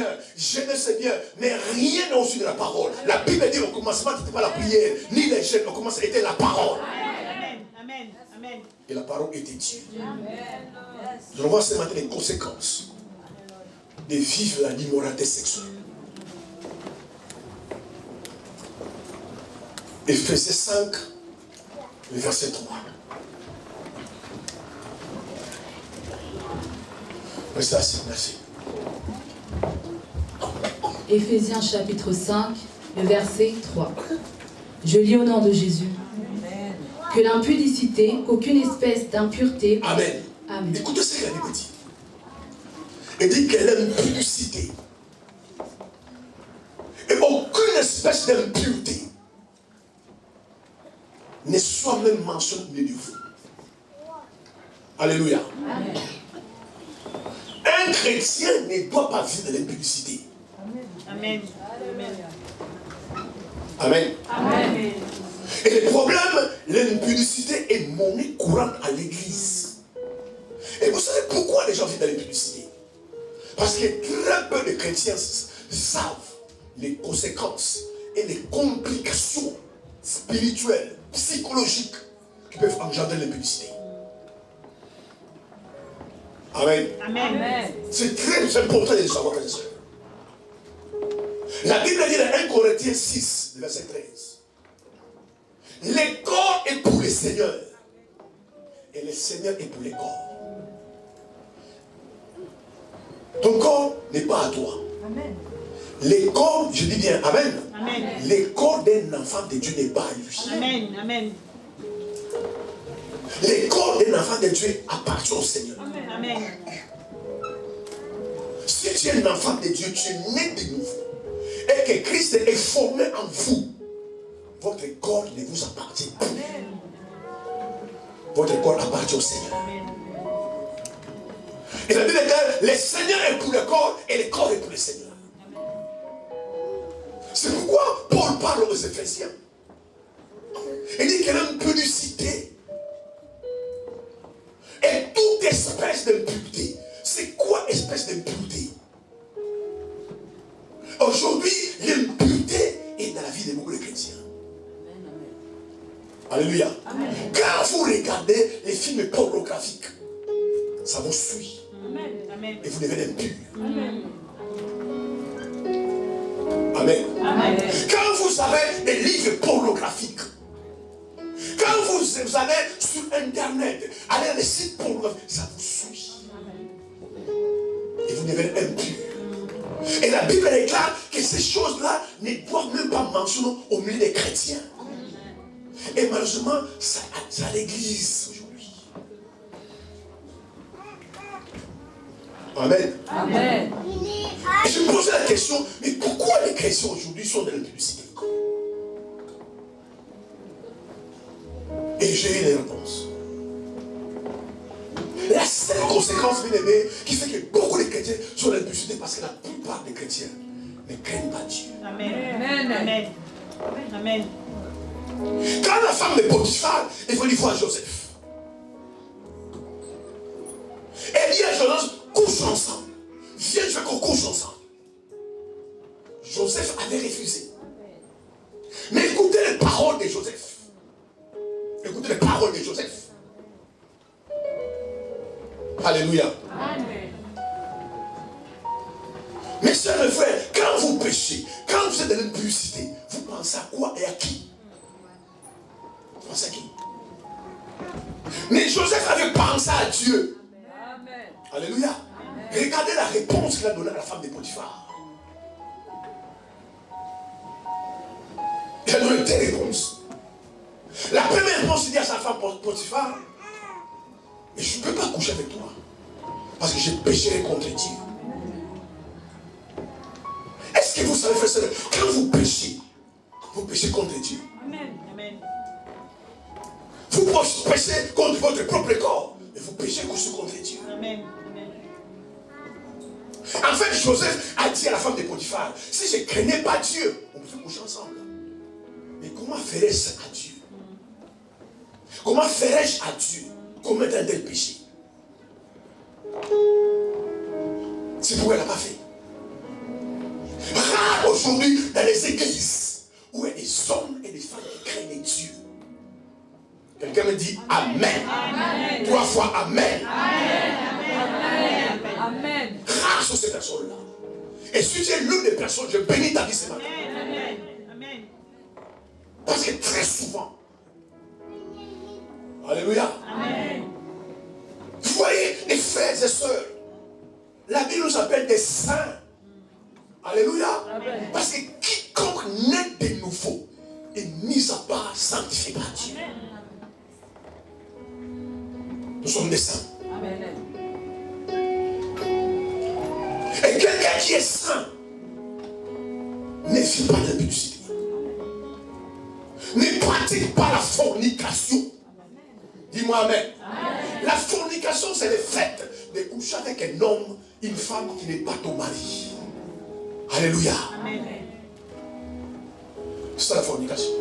Seigneur, j'aime le Seigneur, mais rien n'est au-dessus de la parole. La Bible dit au commencement, ce n'était pas la prière, ni les jeûnes, au commencement, c'était la parole. Amen. Et la parole était Dieu. Nous allons voir ce matin les conséquences de vivre l'immoralité sexuelle. Éphésiens 5, le verset 3. Merci. Éphésiens chapitre 5, le verset 3. Je lis au nom de Jésus. Que l'impudicité, qu'aucune espèce d'impureté. Amen. Amen. Écoutez ce que la Bible dit. Elle dit que l'impudicité et aucune espèce d'impureté ne soit même mentionnée au milieu de vous. Alléluia. Amen. Un chrétien ne doit pas vivre de l'impudicité. Amen. Amen. Amen. Et le problème, l'impudicité est monnaie courante à l'église. Et vous savez pourquoi les gens vivent dans l'impudicité? Parce que très peu de chrétiens savent les conséquences et les complications spirituelles, psychologiques qui peuvent engendrer l'impudicité. Amen. Amen. C'est très important de le savoir, frères et sœurs. La Bible dit dans 1 Corinthiens 6, verset 13. Le corps est pour le Seigneur. Et le Seigneur est pour les corps. Ton corps n'est pas à toi. Amen. Les corps, je dis bien Amen. Amen. Les corps d'un enfant de Dieu n'est pas à lui. Amen. Amen. Les corps d'un enfant de Dieu appartient au Seigneur. Amen. Si tu es un enfant de Dieu, tu es né de nouveau. Et que Christ est formé en vous. Votre corps ne vous appartient pas. Votre corps appartient au Seigneur. Et la Bible dit que le Seigneur est pour le corps et le corps est pour le Seigneur. C'est pourquoi Paul parle aux Éphésiens. Il dit qu'il y a une pudicité. Et toute espèce d'impureté. C'est quoi espèce d'impureté? Aujourd'hui, l'impureté est dans la vie de beaucoup de chrétiens. Alléluia. Amen. Quand vous regardez les films pornographiques, ça vous suit. Amen. Et vous devenez impur. Amen. Amen. Amen. Quand vous avez des livres pornographiques, quand vous allez sur Internet, allez dans les sites pornographiques, ça vous suit. Et vous devenez impur. Et la Bible déclare que ces choses-là ne doivent même pas mentionner au milieu des chrétiens. Et malheureusement, c'est à l'église aujourd'hui. Amen. Amen. Et je me posais la question, mais pourquoi les chrétiens aujourd'hui sont dans l'impudicité? Et j'ai eu une réponse. La seule conséquence, bien aimé, qui fait que beaucoup de chrétiens sont dans l'impudicité, parce que la plupart des chrétiens ne craignent pas Dieu. Amen. Amen. Amen. Quand la femme de Potiphar est venue voir Joseph, elle dit à Joseph, couche ensemble. Viens, je veux qu'on couche ensemble. Joseph avait refusé. Mais écoutez les paroles de Joseph. Écoutez les paroles de Joseph. Alléluia. Amen. Mes chers et frères, quand vous péchez, quand vous êtes dans l'impudicité, vous pensez à quoi et à qui? Vous pensez à qui? Mais Joseph avait pensé à Dieu. Amen. Alléluia. Regardez la réponse qu'il a donnée à la femme de Potiphar. Il a donné deux réponses. La première réponse, il dit à sa femme Potiphar, mais je ne peux pas coucher avec toi, parce que j'ai péché contre Dieu. Est-ce que vous savez, frère, quand vous péchez contre Dieu. Amen. Amen. Vous péchez contre votre propre corps, mais vous péchez contre Dieu. Amen. En fait, Joseph a dit à la femme de Potiphar, si je ne craignais pas Dieu, on pouvait coucher ensemble. Mais comment ferais-je à Dieu? Comment ferais-je à Dieu commettre un tel péché? C'est pourquoi elle n'a pas fait. aujourd'hui dans les églises où il y a des hommes et des femmes qui craignent Dieu. Quelqu'un me dit Amen. Amen. 3 fois Amen. Amen. Amen. Grâce à ces personnes-là. Et si tu es l'une des personnes, je bénis ta vie ce matin. Amen. Amen. Parce que très souvent, alléluia. Amen. Vous voyez, les frères et sœurs, la Bible nous appelle des saints. Alléluia. Amen. Parce que quiconque naît de nouveau est mis à part, sanctifié par Dieu. Nous sommes des saints. Amen. Et quelqu'un qui est saint ne vit pas l'impudicité. Ne pratique pas la fornication. Dis-moi Amen. Amen. La fornication, c'est le fait de coucher avec un homme, une femme qui n'est pas ton mari. Alléluia. Amen. C'est ça la fornication.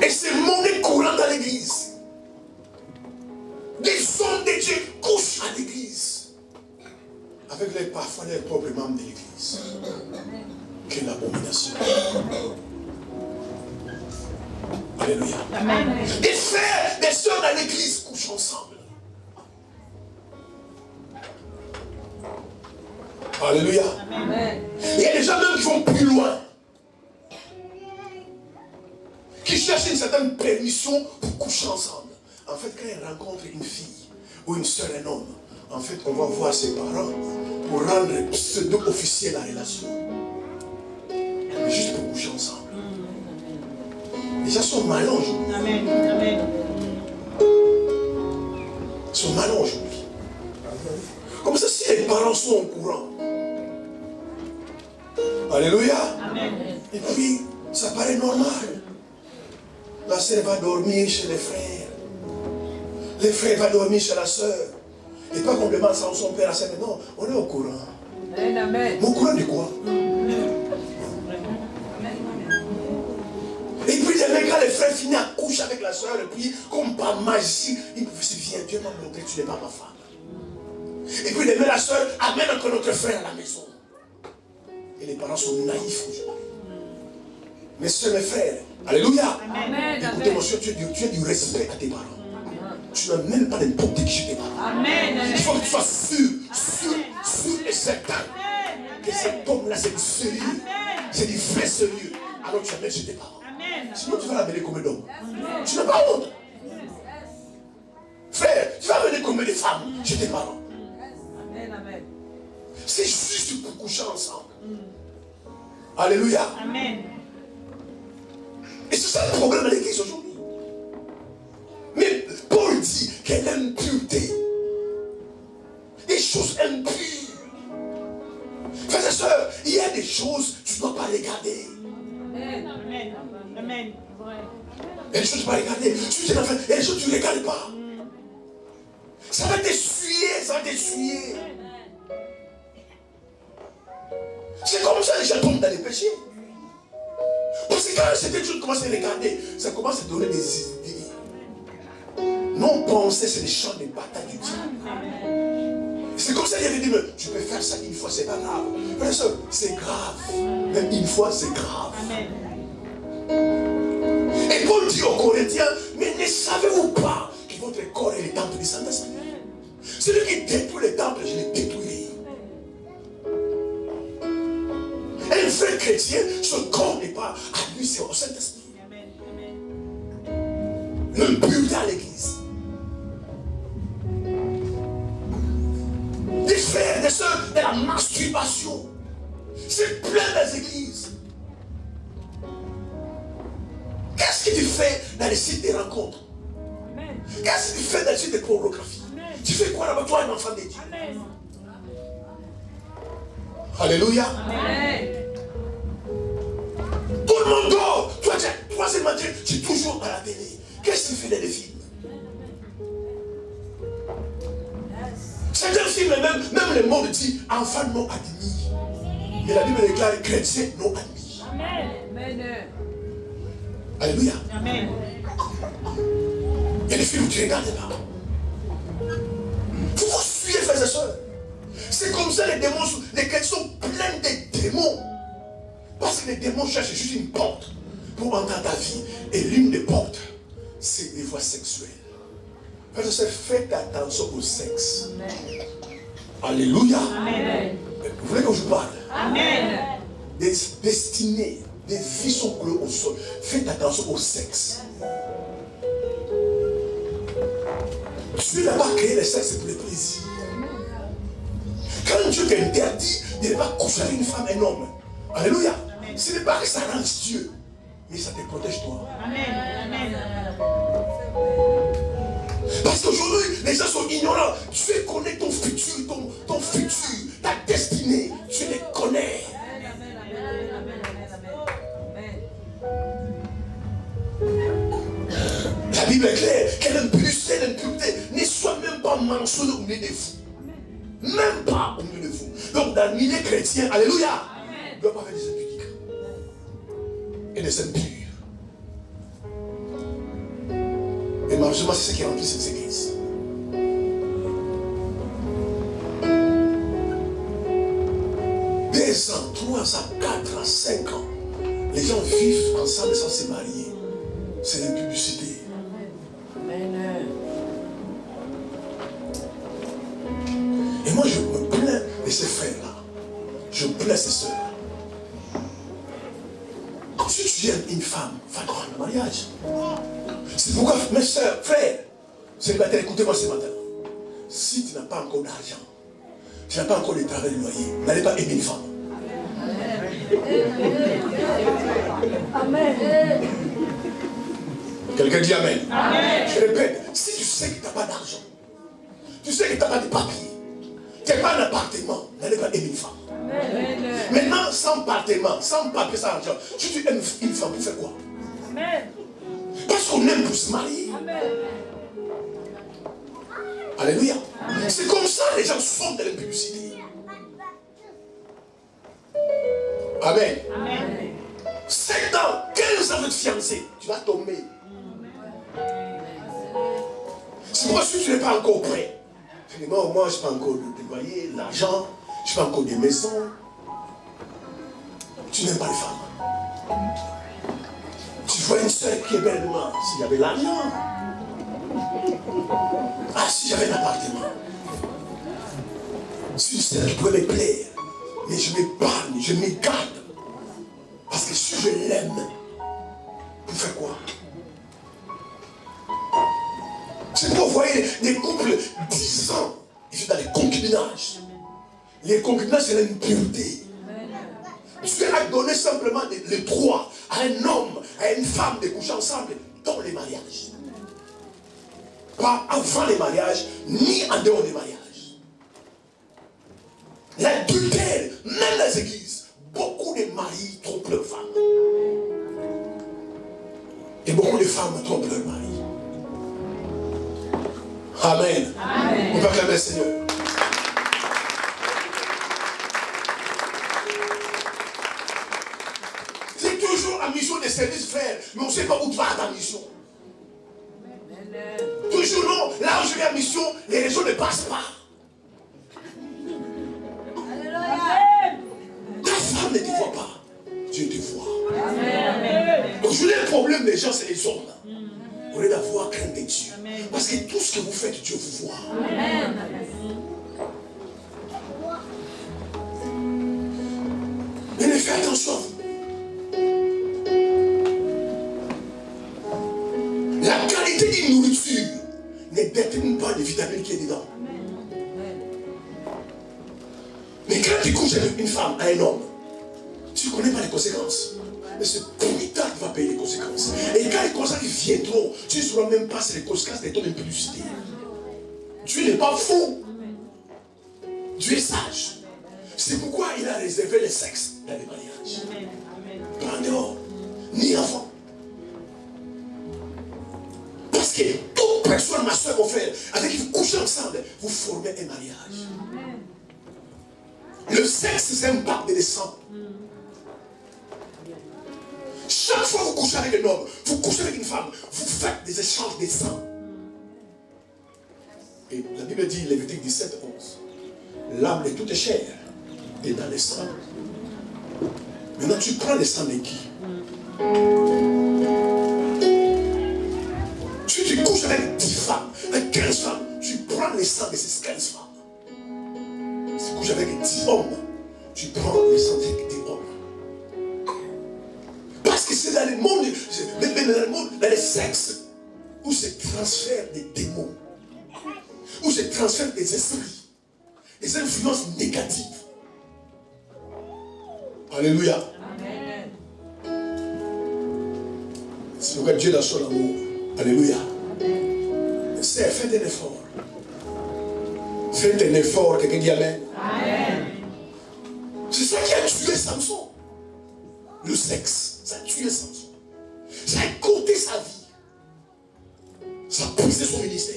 Et c'est monnaie courante dans l'église. Des hommes de Dieu couchent à l'église. Avec les parfois les propres membres de l'église. Quelle abomination. Alléluia. Amen. Des frères, des sœurs dans l'église couchent ensemble. Alléluia. Amen. Il y a des gens même qui vont plus loin. Qui cherchent une certaine permission pour coucher ensemble. En fait, quand ils rencontrent une fille ou une sœur, un homme, en fait, on va voir ses parents pour rendre pseudo-officiel la relation. Mais juste pour coucher ensemble. Les gens sont malins aujourd'hui. Amen. Amen. Ils sont malins aujourd'hui. Comme ça, si les parents sont au courant. Alléluia. Amen. Et puis, ça paraît normal. La sœur va dormir chez les frères. Les frères vont dormir chez la sœur. Et pas complètement sans son père à sa maison. Non, on est au courant. Amen. Amen. Mais au courant de quoi? Et puis, quand les frères finissent à coucher avec la sœur, et puis, comme par magie, il se dit, viens, Dieu m'a montré que tu n'es pas ma femme. Et puis, la sœur amène encore notre frère à la maison. Et les parents sont naïfs aujourd'hui. Mes soeurs, mes frères, alléluia. Amen. Écoutez, mon soeur, tu as du respect à tes parents. Tu n'as même pas n'importe qui chez tes parents. Amen. Il faut que tu sois sûr et certain que cet homme-là, c'est du sérieux. C'est du vrai sérieux. Alors tu amènes chez tes parents. Sinon, tu vas l'amener comme un homme. Tu n'as pas honte. Frère, tu vas amener combien de femmes chez tes parents? Amen. C'est juste pour coucher ensemble. Alléluia. Amen. Et c'est ça le problème de l'église aujourd'hui. Mais Paul dit qu'il y a l'impureté. Des choses impures. Frères et sœurs, il y a des choses, tu ne dois pas les garder. Amen. Amen. Il y a des choses que tu ne dois pas regarder. Si tu es enfant, il y a des choses que tu ne regardes pas. Ça va t'essuyer, ça va t'essuyer. C'est comme ça que les gens tombent dans les péchés. Parce que quand certaines choses commencent à les regarder, ça commence à donner des idées. Non penser, c'est les champs de bataille du diable. C'est comme ça qu'il avait dit, mais tu peux faire ça une fois, c'est pas grave. Frère, c'est grave. Même une fois, c'est grave. Et Paul dit aux Corinthiens, mais ne savez-vous pas que votre corps est le temple du Saint-Esprit? Celui qui détruit le temple, je le détruirai. Un vrai chrétien, ce corps n'est pas à lui, c'est au Saint-Esprit. L'impureté à l'église. Des frères, des sœurs, de la masturbation. C'est plein des églises. Qu'est-ce que tu fais dans les sites de rencontres? Qu'est-ce que tu fais dans les sites de pornographie? Tu fais quoi là-bas, toi, un enfant de Dieu? Alléluia. Amen. Tout le monde dort. Toi, troisième matin, tu es toujours à la télé. Qu'est-ce que tu fais dans les films? Certains films, même le monde dit enfant non admis. Mais la Bible déclare chrétien non admis. Amen. Alléluia. Amen. Il y a des films où tu regardes là. Vous vous suivez, frères et sœurs. C'est comme ça les démons, les chrétiens sont pleins de démons. Parce que les démons cherchent juste une porte pour entrer dans ta vie. Et l'une des portes, c'est les voies sexuelles. Frère, faites attention au sexe. Amen. Alléluia. Amen. Vous voulez que je vous parle? Amen. Des destinées, des vies sont clouées au sol. Faites attention au sexe. Dieu n'a pas créé le sexe pour le plaisir. Quand Dieu t'interdit de ne pas coucher avec une femme et un homme, alléluia, ce n'est pas que ça rend Dieu, mais ça te protège toi. Amen. Amen. Parce qu'aujourd'hui, les gens sont ignorants. Dieu connaît ton futur, ton futur, ta destinée. Dieu les connaît. La Bible est claire que l'impureté ne soit même pas mentionnée au milieu de vous. Même pas au milieu de vous. Donc dans le milieu chrétien, alléluia, il ne doit pas faire des impudiques et des impurs. Et malheureusement, c'est ce qui remplit cette église. Des ans, 3 ans, 4 ans, 5 ans, les gens vivent ensemble sans se marier. C'est une publicité. Et moi, je me plains de ces frères-là. Je plains ces sœurs-là. Si tu aimes une femme, va dans le mariage. C'est pourquoi, mes sœurs, frères, célibataires, écoutez-moi ce matin. Si tu n'as pas encore d'argent, tu n'as pas encore de travail de loyer, n'allez pas aimer une femme. Amen. Quelqu'un dit Amen. Amen. Je répète, si tu sais que tu n'as pas d'argent, tu sais que tu n'as pas de papier, tu n'as pas un appartement, n'allez pas aimer une femme. Amen. Maintenant, sans appartement, sans papier, sans argent, si tu aimes une femme, pour faire quoi? Amen. Parce qu'on aime pour se marier. Amen. Alléluia. C'est comme ça les gens sont de l'impudicité. Amen. Amen. 7 ans, 15 ans de fiancé, tu vas tomber. C'est pourquoi si tu n'es pas encore prêt, finalement, moi je n'ai pas encore de loyer, l'argent, je n'ai pas encore de maison. Tu n'aimes pas les femmes. Tu vois une soeur qui est belle demain, s'il y avait l'argent. Ah, si j'avais un appartement. C'est une soeur qui pourrait me plaire. Mais je m'épargne, je m'écarte. Parce que si je l'aime, pour faire quoi? C'est pourquoi vous voyez des couples 10 ans, ils sont dans les concubinages. Les concubinages, c'est l'impureté. Dieu a donné simplement le droit à un homme, à une femme de coucher ensemble dans les mariages. Pas avant les mariages, ni en dehors des mariages. L'adultère, même dans les églises, beaucoup de maris trompent leurs femmes. Et beaucoup de femmes trompent leurs maris. Amen. Amen. On peut acclamer le Seigneur. C'est toujours en mission de service, frère, mais on ne sait pas où tu vas à ta mission. Toujours non, là où je vais à mission, les régions ne passent pas. Ta femme ne te voit pas, Dieu te voit. Aujourd'hui, le problème des gens, c'est les hommes. Au lieu d'avoir crainte de Dieu. Parce que tout ce que vous faites, Dieu vous voit. Amen. Mais faites attention. La qualité d'une nourriture ne détermine pas les vitamines qui est dedans. Mais quand tu couches avec une femme, un homme, tu ne connais pas les conséquences. Mais c'est plus tard que tu vas payer les conséquences. Et quand les conséquences viendront, tu ne sauras même pas c'est les conséquences de ton impudicité. Dieu n'est pas fou. Dieu est sage. C'est pourquoi il a réservé le sexe dans les mariages. Pas en dehors, ni avant. Parce que toute personne, ma soeur, mon frère, avec qui vous couchez ensemble, vous formez un mariage. Le sexe, c'est un pacte de sang. Chaque fois que vous couchez avec un homme, vous couchez avec une femme, vous faites des échanges de sang. Et la Bible dit, Lévitique 17, 11, l'âme de toute chair est dans le sang. Maintenant, tu prends le sang de qui? Si tu couches avec 10 femmes, avec 15 femmes, tu prends le sang de ces 15 femmes. Si tu couches avec 10 hommes, tu prends le sang des hommes. Parce que c'est dans le monde, dans le sexe, où se transfèrent des démons, où se transfèrent des esprits, des influences négatives. Alléluia. Amen. C'est pourquoi Dieu dans son amour. Alléluia. C'est faites un effort. Faites un effort. Quelqu'un dit Amen. Amen. C'est ça qui a tué Samson. Le sexe. Ça a tué Samson. Ça a écouté sa vie. Ça a brisé son ministère.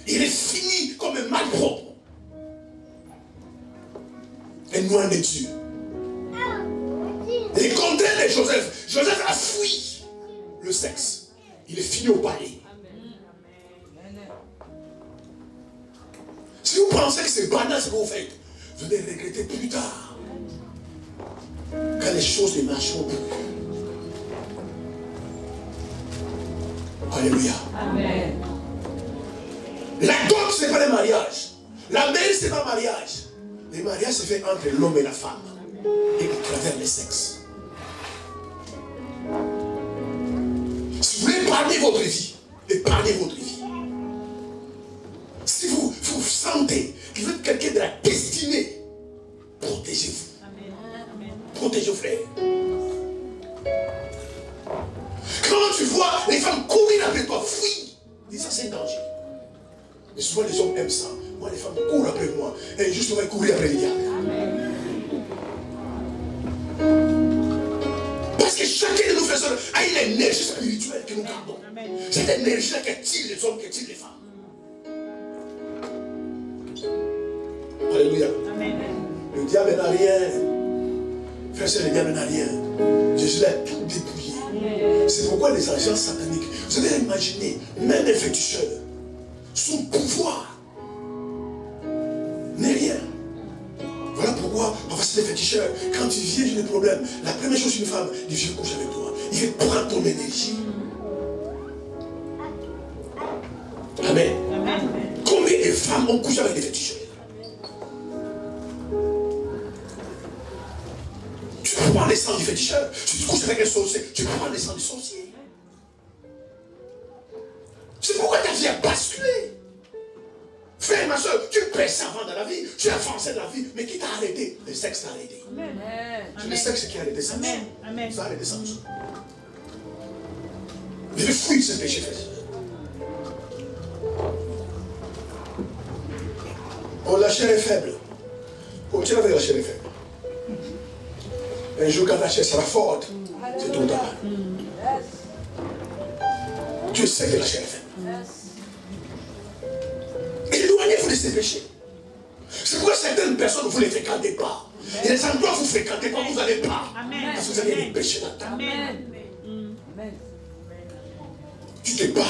Il est fini comme un malpropre. Un noir de Dieu. Les contraires de Joseph. Joseph a fui le sexe. Il est fini au palais. Si vous pensez que c'est banal ce que vous faites, vous allez regretter plus tard. Quand les choses ne marcheront plus. Alléluia. Amen. La dot, ce n'est pas le mariage. La mère, ce n'est pas le mariage. Le mariage se fait entre l'homme et la femme. Et à travers les sexes. Si vous voulez épargner votre vie, épargnez votre vie. Si vous sentez que vous êtes quelqu'un de la destinée, protégez-vous. Protégez vos frères. Quand tu vois les femmes courir après toi, fuis. Dis ça, c'est un danger. Mais souvent les hommes aiment ça. Moi, les femmes courent après moi. Et juste on va courir après les diables. Parce que chacun de nos frères a une énergie spirituelle que nous gardons. Cette énergie-là qui attire les hommes, qui attire les femmes. Alléluia. Amen. Le diable n'a rien. Frère, c'est le diable n'a rien. Jésus l'a tout dépouillé. C'est pourquoi les agents sataniques, vous avez imaginé, même les féticheurs, son pouvoir n'est rien. Voilà pourquoi, parfois c'est les féticheurs, quand il vient d'un problème, la première chose qu'une femme, il vient coucher avec toi. Il vient prendre ton énergie. Amen. Amen. Combien de femmes ont couché avec des féticheurs? Tu prends les sangs du féticheur. Si tu couches avec un sorcier, tu prends les sangs du sorcier. C'est pourquoi ta vie a basculé. Frère, ma soeur, tu perces avant dans la vie, tu as avancé dans la vie, mais qui t'a arrêté? Le sexe t'a arrêté. Amen. C'est le sexe qui a arrêté Samson. Amen. Amen. Ça a arrêté Samson. Je vais fuir ce péché, frère. Oh, la chair est faible. Oh, tu avec la chair est faible. Un jour, quand la chair sera forte, c'est trop tard. Dieu sait que la chair est faible. Éloignez-vous de ces péchés. C'est pourquoi certaines personnes, vous ne les fréquentez pas. Et les endroits où vous ne fréquentez pas, vous n'allez pas. Amen. Parce que vous avez des péchés là-dedans. Amen. Tu t'épargnes.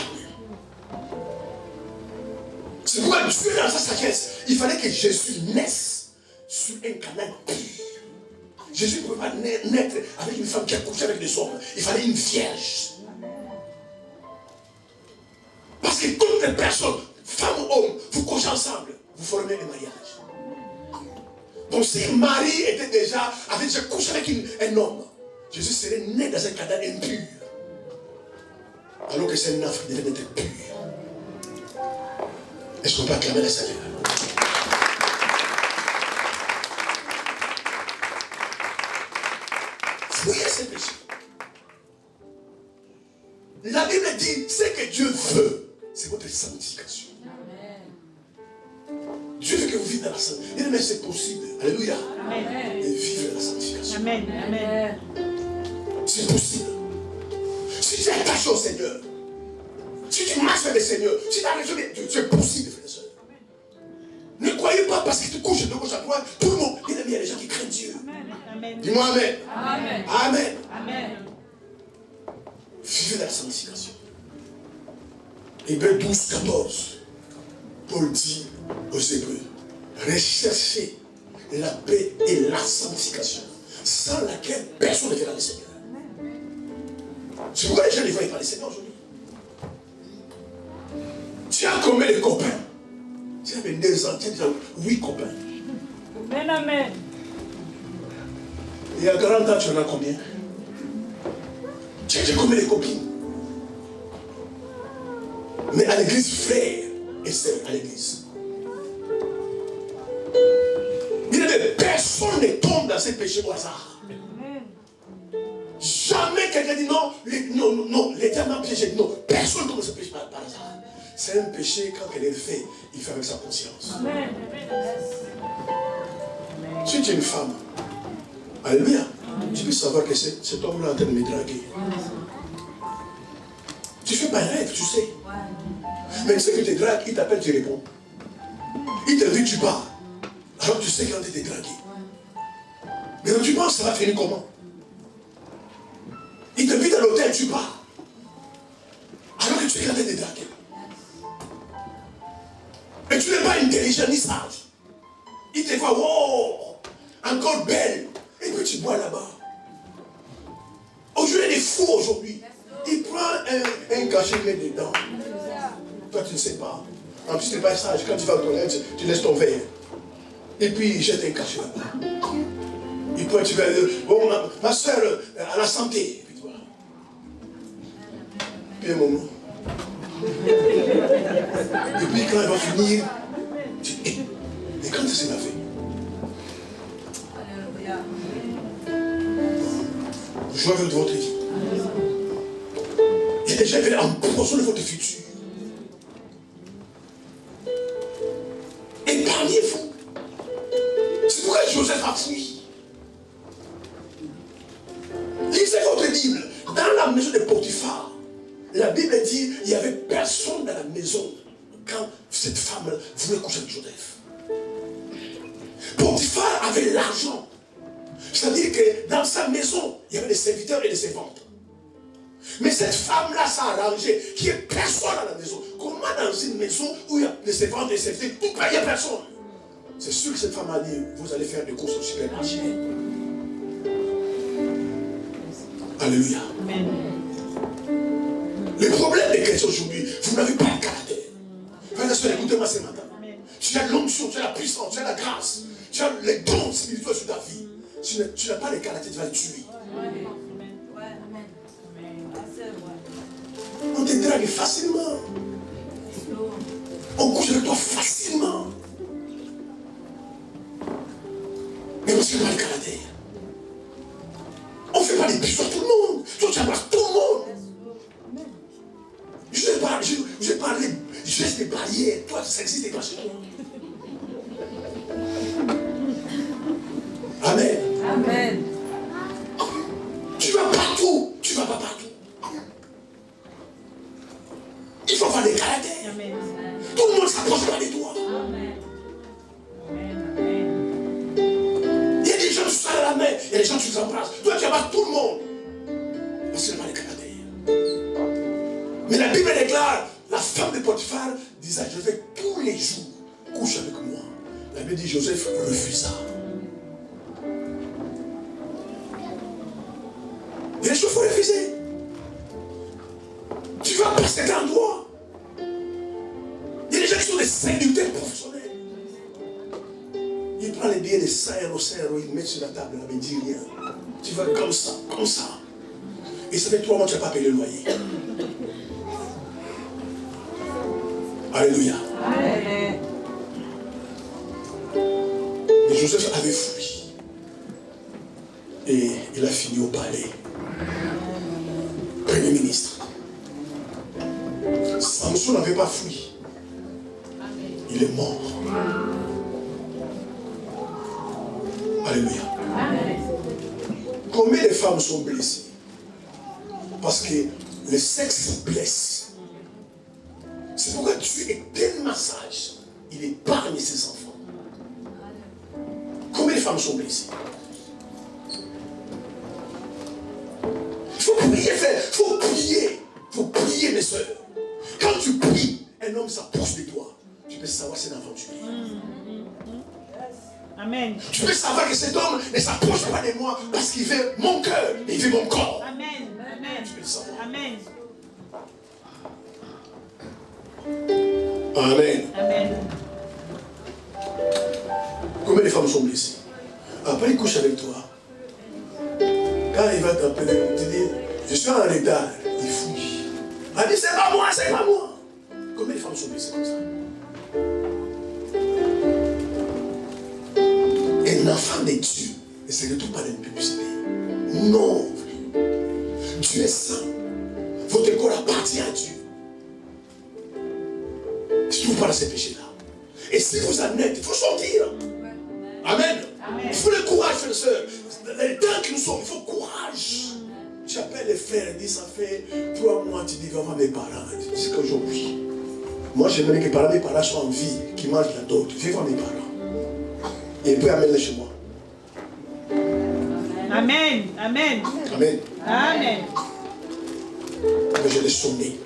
C'est pourquoi Dieu, dans sa sagesse, il fallait que Jésus naisse sur un canal pur. Jésus ne pouvait pas naître avec une femme qui a couché avec des hommes. Il fallait une vierge. Parce que toutes les personnes, femmes ou hommes, vous couchez ensemble, vous formez un mariage. Donc si Marie avait déjà couché avec un homme, Jésus serait né dans un canal impur. Alors que c'est un enfant qui devait être pur. Est-ce qu'on peut acclamer le Seigneur? Fouillez ces péchés. La Bible dit, ce que Dieu veut, c'est votre sanctification. Dieu veut que vous viviez dans la sanctification. Mais c'est possible. Alléluia. Amen. Et vivre dans la sanctification. Amen. Amen. C'est possible. Si tu es attaché au Seigneur, si tu marches avec le Seigneur, si tu as raison de Dieu, c'est possible, frère et soeur. Ne croyez pas parce que tu couches de gauche à droite, tout le monde. Il y a des gens qui craignent Dieu. Amen. Dis-moi Amen. Amen. Amen. Amen. Vivez dans la sanctification. Hébreux 12, 14. Paul dit aux Hébreux, recherchez la paix et la sanctification, sans laquelle personne ne verra le Seigneur. C'est pourquoi les gens ne voient pas le Seigneur aujourd'hui. Tu as combien de copains? Tu avais 2 ans, tu as déjà 8 copains. Amen, amen. Et à 40 ans, tu en as combien? Tu as déjà combien de copines? Mais à l'église, frère et sœur, à l'église. Personne ne tombe dans ces péchés au hasard. Jamais quelqu'un dit non, l'Éternel m'a piégé. Non, personne ne tombe dans ce péché par hasard. C'est un péché, quand quelqu'un le fait, il fait avec sa conscience. Amen. Si tu es une femme, alléluia, tu peux savoir que cet homme-là est en train de me draguer. Tu fais pas un rêve, tu sais. Mais tu sais que tu te dragues, il t'appelle, tu réponds. Il te dit, tu pars. Alors tu sais quand tu es dragué. Mais quand tu penses, ça va finir comment? Il te vide à l'hôtel, tu pars. Alors que tu es quand tu es dragué. Et tu n'es pas intelligent ni sage. Il te voit, wow, encore belle. Et puis tu bois là-bas. Aujourd'hui, il est fou aujourd'hui. Il prend un cachet, il met dedans. Toi, tu ne sais pas. En plus, tu n'es pas sage. Quand tu vas aux toilettes, tu laisses ton verre. Et puis, il jette un cachet là-bas. Il prend, tu vas dire, bon, ma soeur, à la santé. Et puis, voilà. Puis, un moment. Et puis, quand elle va finir, tu dis, mais quand est-ce qu'elle a fait? Jouez avec votre vie. Il y a des gens qui veulent empoisonner votre futur. Épargnez-vous. C'est pourquoi Joseph a fui. Lisez votre Bible. Dans la maison de Potiphar, la Bible dit qu'il n'y avait personne dans la maison quand cette femme voulait coucher avec Joseph. Potiphar avait l'argent. C'est-à-dire que dans sa maison, il y avait des serviteurs et des servantes. Mais cette femme-là s'est arrangée qu'il n'y ait personne à la maison. Comment dans une maison où il y a des servantes et des serviteurs, tout il n'y a personne? C'est sûr que cette femme a dit, vous allez faire des courses au supermarché. Alléluia. Amen. Le problème des chrétiens aujourd'hui, vous n'avez pas le caractère. Frère et sœur, écoutez-moi ce matin. Tu as l'onction, tu as la puissance, tu as la grâce, tu as les dons spirituels sur ta vie. Tu n'as pas le caractère, tu vas le tuer. On te drague facilement. On couche avec toi facilement. Mais parce que tu n'as pas le caractère. On ne fait pas des bisous à tout le monde. Toi, tu embrasses tout le monde. Je vais parler juste des barrières. Toi, ça existe pas chez toi. Amen. Amen. Tu vas partout. Tu ne vas pas partout. Il faut avoir des caractères. Amen. Tout le monde ne s'approche pas de toi. Amen. Il y a des gens qui se serrent la main. Il y a des gens qui s'embrassent. Toi, tu abattes tout le monde. Parce que tu n'as pas de caractère. Mais la Bible déclare, la femme de Potiphar disait à Joseph, tous les jours, couche avec moi. La Bible dit, Joseph refusa. Il y a des choses qu'il faut refuser. Tu vas pas cet endroit. Il y a des gens qui sont des séducteurs professionnels. Il prend les billets de 100 €, 100 €, il met sur la table, mais il ne dit rien. Tu vas comme ça, comme ça. Et ça fait 3 mois que tu n'as pas payé le loyer. Alléluia. Amen. Mais Joseph avait fui. Et il a fini au palais. Premier ministre. Samson n'avait pas fui. Il est mort. Alléluia. Combien de femmes sont blessées? Parce que le sexe blesse. C'est pourquoi Dieu est tellement sage. Il épargne ses enfants. Combien de femmes sont blessées? Il faut prier, frère. Il faut prier. Il faut prier, mes soeurs. Quand tu pries, un homme s'approche de toi. Tu peux savoir c'est un aventurier. Amen. Tu peux savoir que cet homme ne s'approche pas de moi parce qu'il veut mon cœur et il veut mon corps. Amen. Amen. Tu peux le savoir. Amen. Amen. Amen. Combien de femmes sont blessées? Après, il couche avec toi. Quand il va t'appeler, il te dit, je suis en retard. Il fouille. Il dit, c'est pas moi, c'est pas moi. Combien de femmes sont blessées comme ça? Un enfant de Dieu ne se retrouve pas dans une publicité. Non. Dieu est saint. Votre corps appartient à Dieu. Je ne trouve pas dans ces péchés-là. Et si vous en êtes, il faut sortir. Amen. Amen. Il faut le courage, frères et sœurs. Les temps que nous sommes, il faut courage. Tu appelles les frères et dis, ça fait 3 mois, tu dis, va voir mes parents. Tu dis qu'aujourd'hui, moi j'aimerais que mes parents soient en vie, qu'ils mangent la dot. Viens voir mes parents. Et il peut amener chez moi. Amen. Amen. Amen. Amen. Mais je l'ai sonné.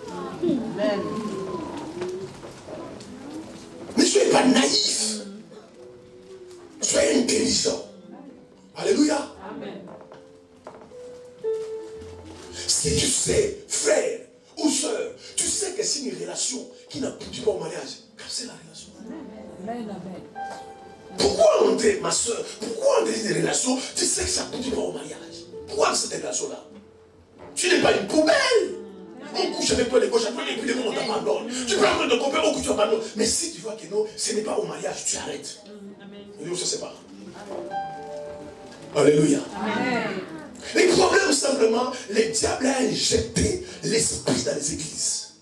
Amen. Ne soyez pas naïfs. Soyez intelligents. Alléluia. Amen. Si tu sais, frère ou soeur, tu sais que c'est une relation qui n'aboutit pas au mariage, cassez la relation. Amen. Amen. Pourquoi entrer, ma soeur, pourquoi entrer dans une relation, tu sais que ça n'aboutit pas au mariage? Pourquoi cette relation-là? Tu n'es pas une poubelle. On couche avec toi de gauche à droite et puis on t'abandonne. Tu prends un peu de copain, on couche, tu abandonnes. Mais si tu vois que non, ce n'est pas au mariage, tu arrêtes. Et on se sépare. Alléluia. Amen. Les problèmes, simplement, le diable a injecté l'esprit dans les églises.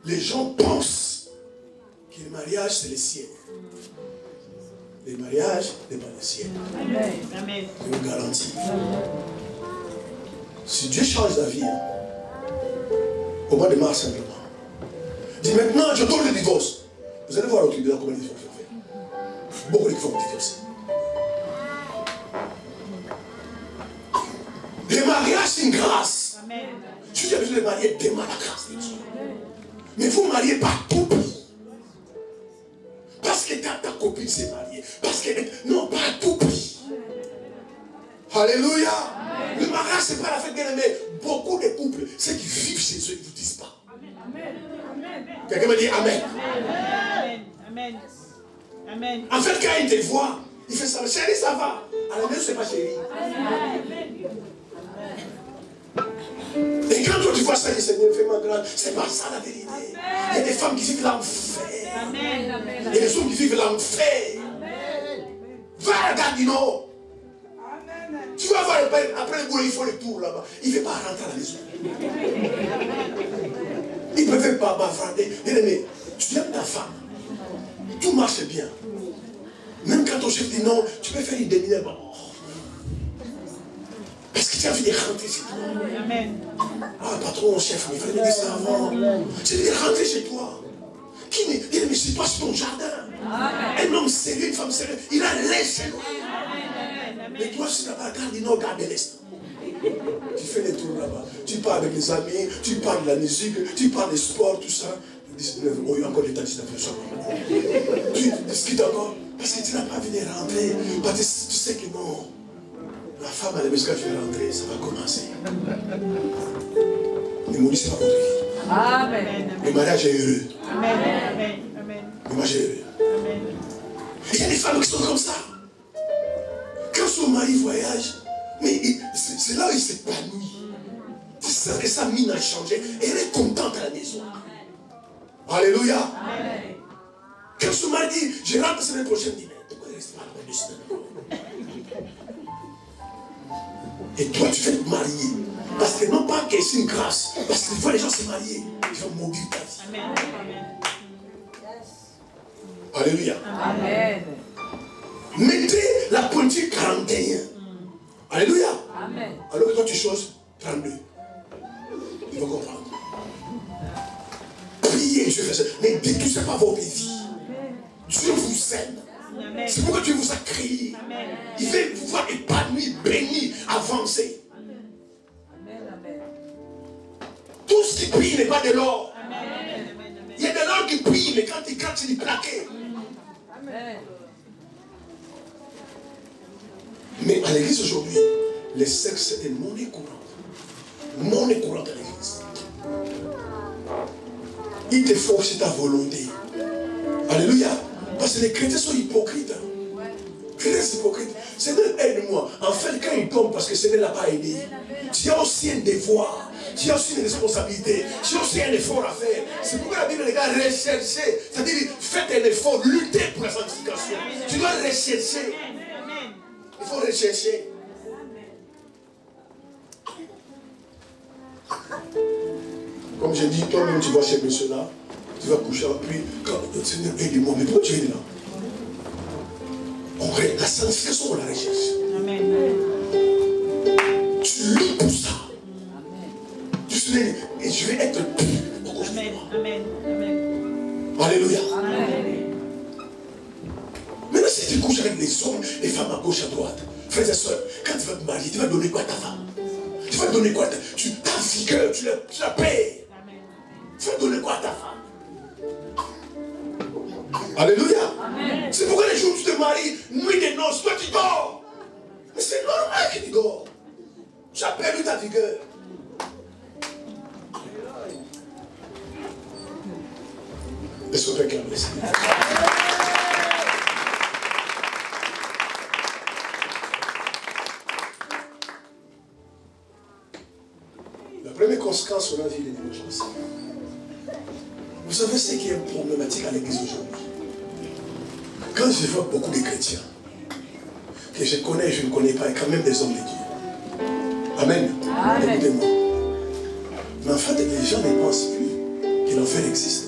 Les gens pensent que le mariage, c'est le ciel. Le mariage n'est pas le ciel. Amen. Amen. Je vous garantis. Si Dieu change la vie, au mois de mars simplement, dit maintenant, je donne le divorce. Vous allez voir au tribunal comment ils vont faire. Beaucoup de gens vont divorcer. Le mariage, c'est une grâce. Amen. Si tu as besoin de marier, demande la grâce de Dieu. Mais vous ne mariez pas tout prix. Parce que ta copine s'est mariée. Parce que. Non, pas à tout prix. Alléluia. Amen. Le mariage, ce n'est pas la fête bien aimée. Beaucoup de couples, ceux qui vivent chez eux, ils ne vous disent pas. Amen. Quelqu'un me dit Amen. Amen. Amen. Amen. En fait, quand il te voit, il fait ça. Chérie, ça va. À la maison, ce n'est pas chérie. Et quand toi tu vois ça, il dit Seigneur, fais-moi grâce. C'est pas ça la vérité. Il y a des femmes qui vivent l'enfer. Amen. Il y a des hommes qui vivent l'enfer. Va à Gardino. Tu vas voir après le boulot, il faut le tour là-bas. Il ne veut pas rentrer à la maison. Il ne peut pas bavarder. Mais tu aimes ta femme. Tout marche bien. Même quand ton chef dit non, tu peux faire une demi-heure. Parce que tu as envie de rentrer chez toi. Amen. Ah, patron, chef, il fallait me dire ça avant. Tu veux rentrer chez toi. Qui ne dit, mais c'est toi sur ton jardin. Amen. Un homme sérieux, une femme sérieuse, il a l'aise chez lui. Mais toi, si tu n'as pas gardé, non, garde l'est. Tu fais les tours là-bas. Tu parles avec les amis, tu parles de la musique, tu parles des sports, tout ça. 19, oh, il y a encore des temps 19 tu discutes encore. Parce que tu n'as pas envie de rentrer. Parce que tu sais que non. La femme, elle est quand tu vas rentrer, ça va commencer. Le maudit, c'est pas votre vie. Amen. Le mariage est heureux. Amen. Amen. Amen. Le mariage est heureux. Amen. Il y a des femmes qui sont comme ça. Quand son mari voyage, mais c'est là où il s'épanouit. Tu sens que sa mine a changé. Et elle est contente à la maison. Alléluia. Amen. Quand son mari dit, je rentre la semaine prochaine, il dit, mais pourquoi il reste pas la 2 semaines? Et toi, tu veux te marier. Parce que non pas que c'est une grâce. Parce que tu vois les gens se marier. Ils vont mourir ta vie. Amen. Alléluia. Amen. Mettez la pointure 41. Alléluia. Amen. Alors que toi tu choses 32. Il va comprendre. Priez Dieu. Ne détruisez pas votre vie. Dieu vous aime. Amen. C'est pourquoi Dieu vous a créé. Amen. Il veut vous voir épanoui, béni, avancer. Amen. Tout ce qui brille n'est pas de l'or. Amen. Il y a de l'or qui brille, mais quand il est plaqué. Amen. Mais à l'église aujourd'hui, le sexe est monnaie courante. Monnaie courante à l'église. Il te faut aussi ta volonté. Alléluia. Parce que les chrétiens sont hypocrites. Très hypocrites. Seigneur, aide-moi. En fait, quand il tombe, parce que Seigneur ne l'a pas aidé, tu as aussi un devoir. Tu as aussi une responsabilité. Tu as aussi un effort à faire. C'est pourquoi la Bible, les gars, recherchez. C'est-à-dire, faites un effort, luttez pour la sanctification. Tu dois rechercher. Il faut rechercher. Comme j'ai dit, toi-même, tu vas chez monsieur là, tu vas coucher avec lui. Quand le Seigneur aide-moi, mais pourquoi tu es là? La sanctification, on la recherche. Amen. Tu luttes pour ça. Tu te dis, et je vais être pur pour cause de moi. Amen. Alléluia. Amen. Maintenant, si tu couches avec les hommes, les femmes à gauche, à droite, frères et sœurs, quand tu vas te marier, tu vas donner quoi à ta femme? Tu vas donner quoi? Ta vigueur, tu la payes. Tu vas donner quoi à ta femme? Alléluia. Amen. C'est pourquoi les jours où tu te maries, nuit des noces, toi tu dors. Mais c'est normal que tu dors. Tu as perdu ta vigueur. Est-ce qu'on peut clamer le Seigneur? La première conséquence qu'on a vu les dimanches. Vous savez ce qui est problématique à l'église aujourd'hui? Quand je vois beaucoup de chrétiens, que je connais et je ne connais pas, et quand même des hommes de Dieu. Amen. Écoutez-moi. Mais en fait, les gens ne pensent plus que l'enfer existe.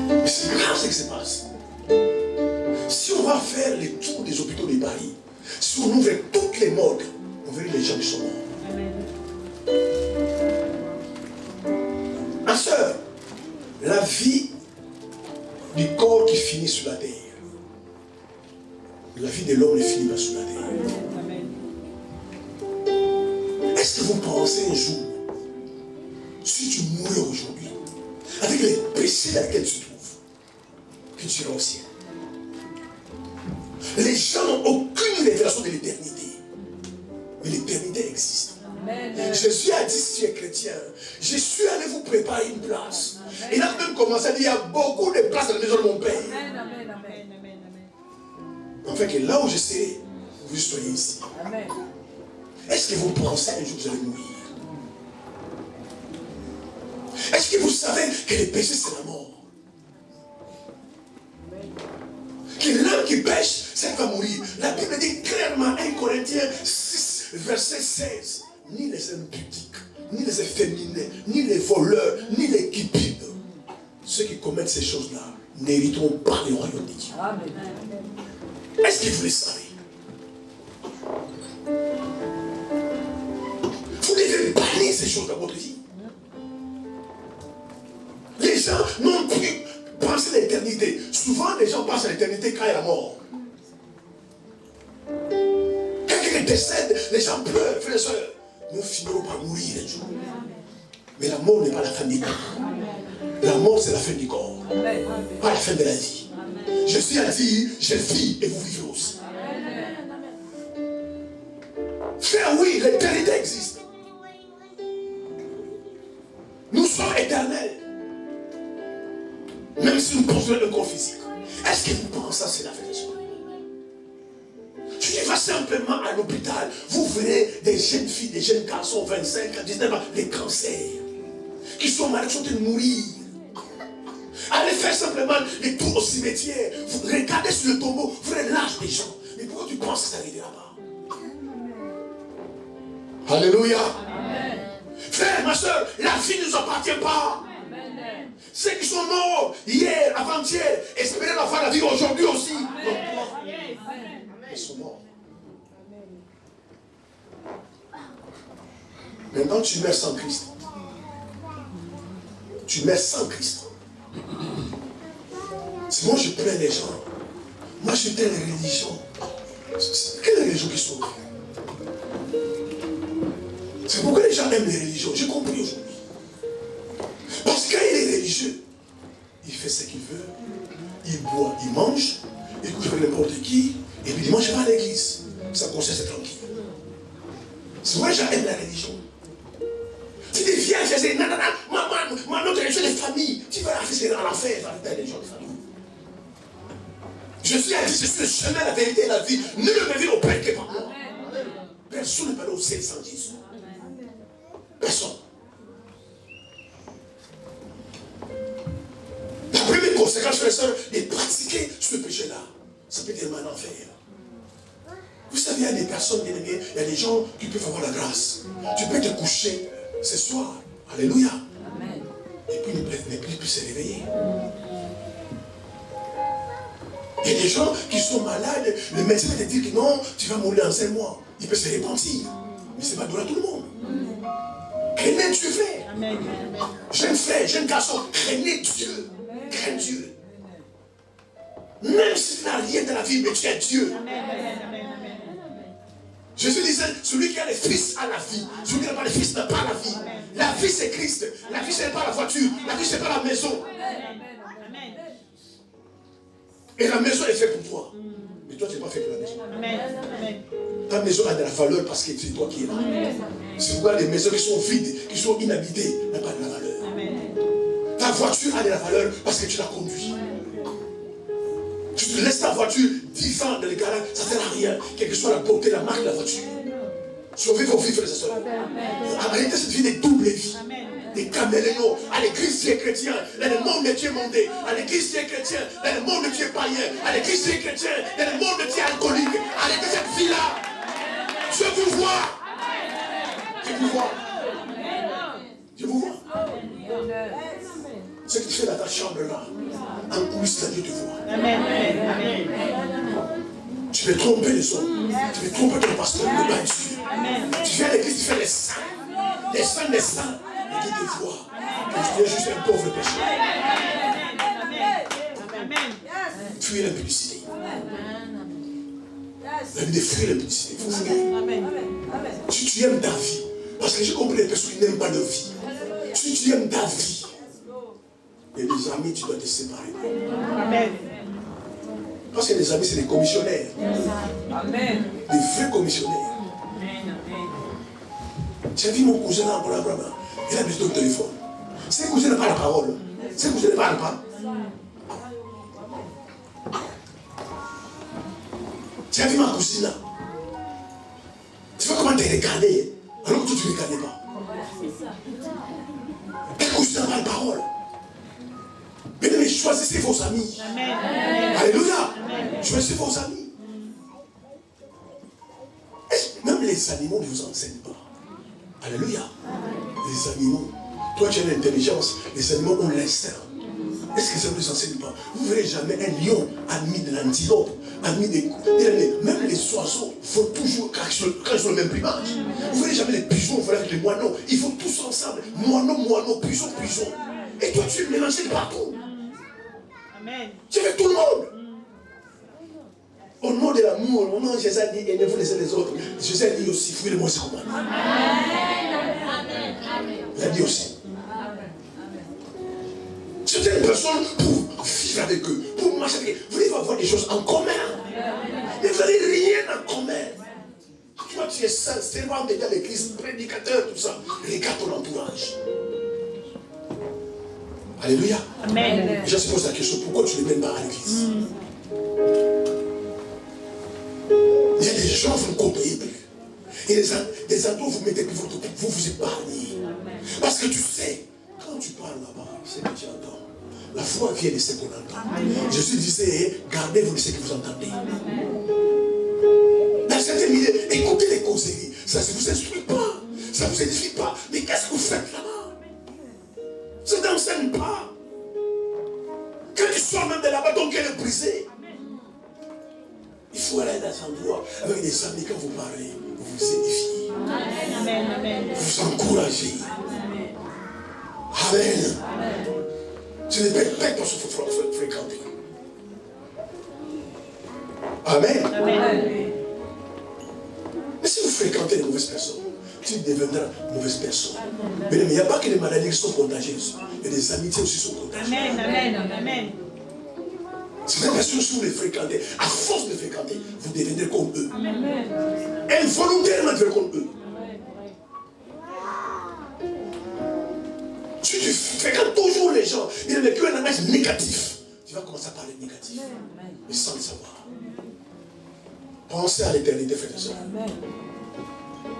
Mais c'est grave ce qui se passe. Si on va faire les tours des hôpitaux de Paris, si on ouvre toutes les morgues, on verra les gens qui sont morts. Ma soeur, la vie du corps qui finit sur la terre, la vie de l'homme ne finit pas sur la terre. Est-ce que vous pensez un jour, si tu mourais aujourd'hui, avec les péchés dans lesquels tu te trouves, que tu iras au ciel? Les gens n'ont aucune révélation de l'éternité. Mais l'éternité existe. Amen. Jésus a dit, si tu es chrétien, je suis allé vous préparer une place. Amen. Il a même commencé à dire, il y a beaucoup de places dans la maison de mon Père. Amen. Afin que là où je serai, vous soyez ici. Amen. Est-ce que vous pensez un jour que vous allez mourir? Est-ce que vous savez que le péché c'est la mort? Que l'homme qui pêche, c'est va mourir. La Bible dit clairement, 1 Corinthiens 6, verset 16, ni les impudiques, ni les efféminés, ni les voleurs, ni les cupides, ceux qui commettent ces choses-là, n'hériteront pas le royaume de Dieu. Amen. Est-ce que vous le savez? Vous devez bannir ces choses dans votre vie. Les gens n'ont plus pensé à l'éternité. Souvent, les gens pensent à l'éternité quand il y a la mort. Quand quelqu'un décède, les gens pleurent, frères et sœurs. Nous finirons par mourir un jour. Mais la mort n'est pas la fin du corps. La mort, c'est la fin du corps. Pas la fin de la vie. Jésus a dit, je vis et vous vivez aussi. Frère, oui, l'éternité existe. Nous sommes éternels. Même si nous possédons un corps physique. Est-ce que vous pensez que c'est la fin des choses? Tu vas simplement à l'hôpital, vous verrez des jeunes filles, des jeunes garçons, 25 ans, 19 ans, des cancers, qui sont malades, qui sont en train de mourir. Allez faire simplement les tours au cimetière. Vous regardez sur le tombeau, vous verrez l'âge des gens. Mais pourquoi tu penses que ça n'arrivera pas? Alléluia. Amen. Frère, ma soeur, la vie ne nous appartient pas. Amen. Ceux qui sont morts hier, avant-hier, espéraient avoir la vie aujourd'hui aussi. Ils sont morts. Maintenant, tu meurs sans Christ. Tu meurs sans Christ. Si moi je plains les gens, moi je telle religion. Quelle religion qui sont? C'est pourquoi les gens aiment les religions. J'ai compris aujourd'hui. Parce que quand il est religieux, il fait ce qu'il veut, il boit, il mange, il couche avec n'importe qui, et puis dimanche, je vais à l'église. Sa conscience est tranquille. C'est vrai, j'aime la religion. Tu dis, viens, je dis, non, notre religion de famille, tu vas la faire dans l'enfer, dans la religion de famille. Jésus a dit, je suis le chemin, la vérité et la vie. Nul ne peut venir au Père que par moi. Personne ne peut aller au ciel sans Jésus. Personne. La première conséquence, frères et sœurs, de pratiquer ce péché-là, ça peut être un enfer. Vous savez, il y a des personnes, il y a des gens qui peuvent avoir la grâce. Tu peux te coucher ce soir. Alléluia. Amen. Et puis ne plus se réveiller. Il y a des gens qui sont malades, le médecin va te dire que non, tu vas mourir en 5 mois. Il peut se repentir. Mais ce n'est pas donné à tout le monde. Craignez Dieu, frère. Jeune frère, jeune garçon, craignez Dieu. Craignez Dieu. Même si tu n'as rien dans la vie, mais tu es Dieu. Jésus disait, celui qui a les fils a la vie. Celui qui n'a pas les fils n'a pas la vie. La vie c'est Christ. La vie ce n'est pas la voiture. La vie ce n'est pas la maison. Et la maison est faite pour toi. Mais toi tu n'es pas fait pour la maison. Ta maison a de la valeur parce que c'est toi qui es là. C'est pourquoi les maisons qui sont vides, qui sont inhabitées, n'ont pas de la valeur. Ta voiture a de la valeur parce que tu la conduis. Tu te laisses ta voiture 10 ans dans le garage, ça ne sert à rien, quelle que soit la beauté, la marque de la voiture. Sauvez vos vies, frères et sœurs. Arrêtez cette vie de double vie, des caméléons. À l'église, tu es chrétien, dans le monde, tu es monté. À l'église, tu es chrétien, dans le monde, tu es païen. À l'église, tu es chrétien, dans le monde, tu es alcoolique. Arrêtez cette vie-là. Je vous vois. Je vous vois. Je vous vois. Ce que tu fais dans ta chambre là, en coulisses, Dieu te voit. Amen. Tu peux tromper les hommes. Tu peux tromper ton pasteur, le Dieu. Tu viens à l'église, tu fais les saints. Les saints, les saints. Et Dieu te voit. Et tu es juste un pauvre pécheur. Fuyez l'impudicité. La vie de fuir l'impudicité. Il faut fuir. Si tu aimes ta vie, parce que j'ai compris les personnes qui n'aiment pas leur vie. Si tu aimes ta vie, et les amis, tu dois te séparer. Amen. Parce que les amis, c'est des commissionnaires. Amen. Des vrais commissionnaires. Tu as vu mon cousin là, il a besoin de téléphone. Ses cousins n'ont pas la parole. Ses cousins ne parlent pas. Tu as vu ma cousine là. Tu vois comment tu es regardé alors que toi tu ne regardais pas. Tes cousins n'ont pas la parole. Mais choisissez vos amis. Amen. Alléluia. Choisissez vos amis. Même les animaux ne vous enseignent pas. Alléluia. Les animaux. Toi tu as l'intelligence. Les animaux ont l'instinct. Est-ce que ça ne vous enseigne pas? Vous ne verrez jamais un lion ami de l'antilope, ami des... Même les oiseaux vont toujours, quand ils sont le même plumage. Vous ne verrez jamais les pigeons voler avec les moineaux. Ils vont tous ensemble. Moineau, pigeon. Et toi tu es mélangé de partout. Amen. Tu es avec tout le monde. Au nom de l'amour, au nom de Jésus a dit, aimez-vous les uns les autres. Jésus a dit aussi, fouillez le moins ses commandements. Il a dit aussi. C'est une personne pour vivre avec eux, pour marcher avec eux. Vous devez avoir des choses en commun. Mais vous n'avez rien en commun. Toi, tu es servant de l'église, prédicateur, tout ça. Regarde ton entourage. Alléluia. Amen. Je se pose la question, pourquoi tu ne les mènes pas à l'église? Il y a des gens, vous ne comprenez plus. Et des endroits, vous mettez plus vous épargnez. Parce que tu sais, quand tu parles là-bas, c'est que tu entends. La foi vient de ce qu'on entend. Jésus disait, gardez-vous de ce que vous entendez. Dans certaines milieux, écoutez les causeries. Ça ne vous instruit pas. Ça ne vous édifie pas. Mais qu'est-ce que vous faites là-bas? Ça ne t'enseigne pas. Quand tu sors même de là-bas, ton cœur est brisé. Il faut aller dans un endroit avec des amis, quand vous parlez, vous vous édifiez. Vous encouragez. Amen. Ce n'est pas dans ce fréquenter. Amen. Mais si vous fréquentez les mauvaises personnes, tu deviendras une mauvaise personne. Mais il n'y a pas que les maladies qui sont contagieuses. Mais les amitiés aussi sont contagieuses. Amen. C'est même parce que si vous les fréquentez, à force de fréquenter, vous devenez comme eux. Involontairement, vous devenez comme eux. Si tu fréquentes toujours les gens, il y a un langage négatif. Tu vas commencer à parler négatif, mais sans le savoir. Pensez à l'éternité, frères et sœurs.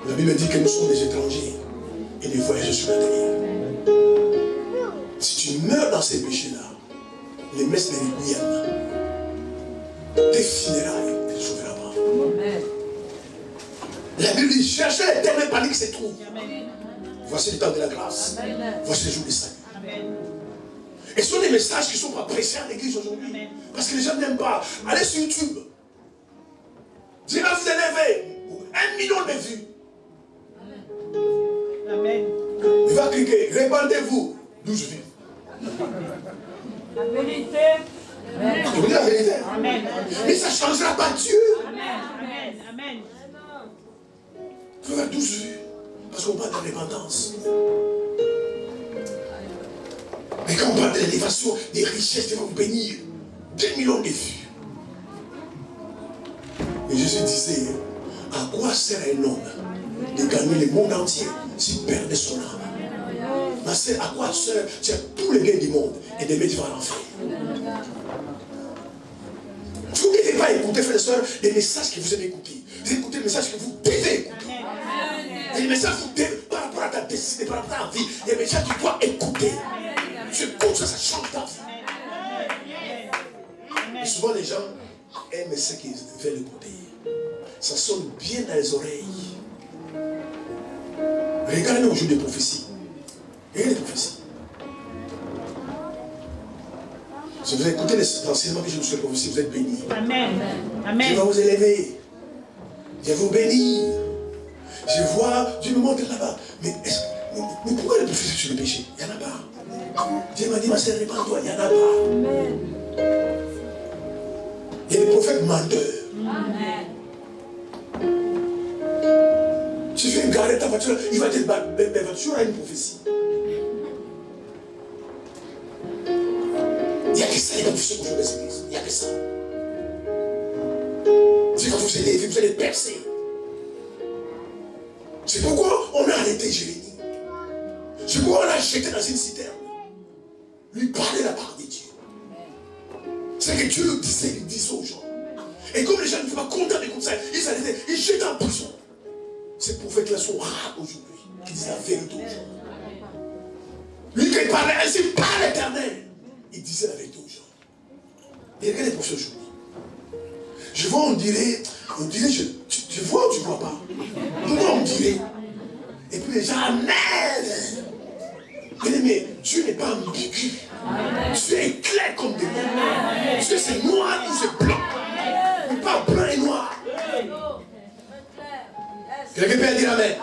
La Bible dit que nous sommes des étrangers et des voyageurs sur la terre. Si tu meurs dans ces péchés-là, les messes de l'Église, tes funérailles ne te sauvera pas. La Bible dit, cherchez l'éternel parmi qui se trouve. Voici le temps de la grâce. Voici le jour du salut. Et ce sont des messages qui ne sont pas pressés à l'église aujourd'hui. Parce que les gens n'aiment pas. Allez sur YouTube. Dieu va vous élever. 1 million de vues. Amen. Il va cliquer. Répandez-vous. 12 vues. La vérité. Je vous dis la vérité. Amen. Mais ça ne changera pas Dieu. Amen. Amen. Amen. Tu vas 12 vues. Parce qu'on parle de répandance. Mais quand on parle de l'élévation, des richesses, Dieu va vous bénir. 2 millions de vues. Et Jésus disait, à quoi sert un homme de gagner le monde entier s'il perdait son âme? Ma sœur, à quoi sert tous les gains du monde et de mettre vers l'enfer? Vous ne devez pas écouter, frères et sœurs, les messages que vous avez écoutés. Vous écoutez les messages que vous devez écouter. Et les messages que vous devez, par rapport à ta destinée, par rapport à ta vie, les messages que tu dois écouter. Tu écoutes ça, ça change ta vie. Et souvent les gens aiment ce qu'ils veulent écouter. Ça sonne bien dans les oreilles. Regardez aujourd'hui des prophéties. Regardez les prophéties. Si vous écoutez l'enseignement que je vous suis prophétie, vous êtes bénis. Amen. Amen. Dieu va vous élever. Dieu va vous bénir. Je vois, Dieu me montre là-bas. Mais pourquoi les prophéties sur le péché? Il n'y en a pas. Dieu m'a dit, ma sœur, répands-toi. Il n'y en a pas. Il y a des prophètes menteurs. Amen. Tu viens garer ta voiture, il va te battre. Ma voiture a une prophétie. Il n'y a que ça, il y a que ça pour jouer les églises. Il n'y a que ça. C'est quand vous élevez, vous allez percer. C'est pourquoi on a arrêté Jérémie. C'est pourquoi on l'a jeté dans une citerne. Lui parler la parole de Dieu. C'est que Dieu le disait, il disait aux gens. Et comme les gens ne sont pas contents d'écouter ça, ils arrêtaient, ils jetaient en prison. Ces prophètes-là sont rares aujourd'hui, qui disent la vérité aux gens. Lui, quand il parlait ainsi par l'Éternel, il disait la vérité aux gens. Et regardez les prophètes aujourd'hui. Je vois, on dirait, tu vois ou tu ne vois pas? Moi, on dirait. Et puis les gens, amen. Mais Dieu n'est pas ambigu. Dieu est clair comme des mots. Dieu c'est noir ou c'est blanc. Mais pas blanc et noir. Quelqu'un peut dire amen.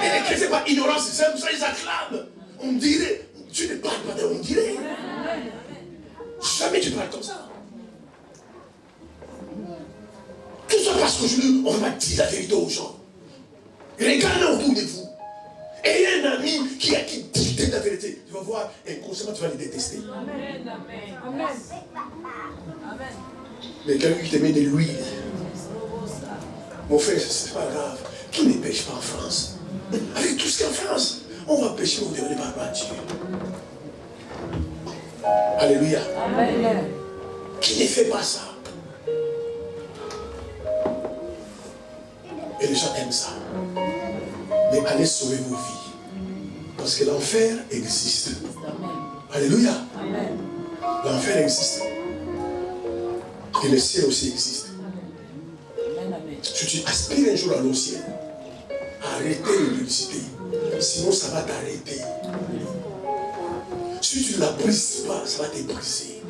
Et les chrétiens, pas ignorance, c'est ça, ils acclament. On dirait, Dieu ne parle pas on dirait. Jamais tu parles comme ça. Tout ça parce qu'aujourd'hui, on va dire la vérité aux gens. Regardez autour de vous. Et il y a un ami qui dit la vérité. Tu vas voir, inconsciemment, tu vas les détester. Amen. Amen. Amen. Mais quelqu'un qui te met de l'huile. Mon frère, c'est pas grave. Qui ne pêche pas en France? Avec tout ce qu'il y a en France, on va pêcher, on devrait pas Dieu. Alléluia. Amen. Qui ne fait pas ça? Et les gens aiment ça. Mais allez sauver vos vies. Parce que l'enfer existe. Alléluia. L'enfer existe. Et le ciel aussi existe. Si tu aspires un jour à aller au ciel, arrêtez de publicité. Sinon, ça va t'arrêter. Si tu ne la brises pas, ça va te briser.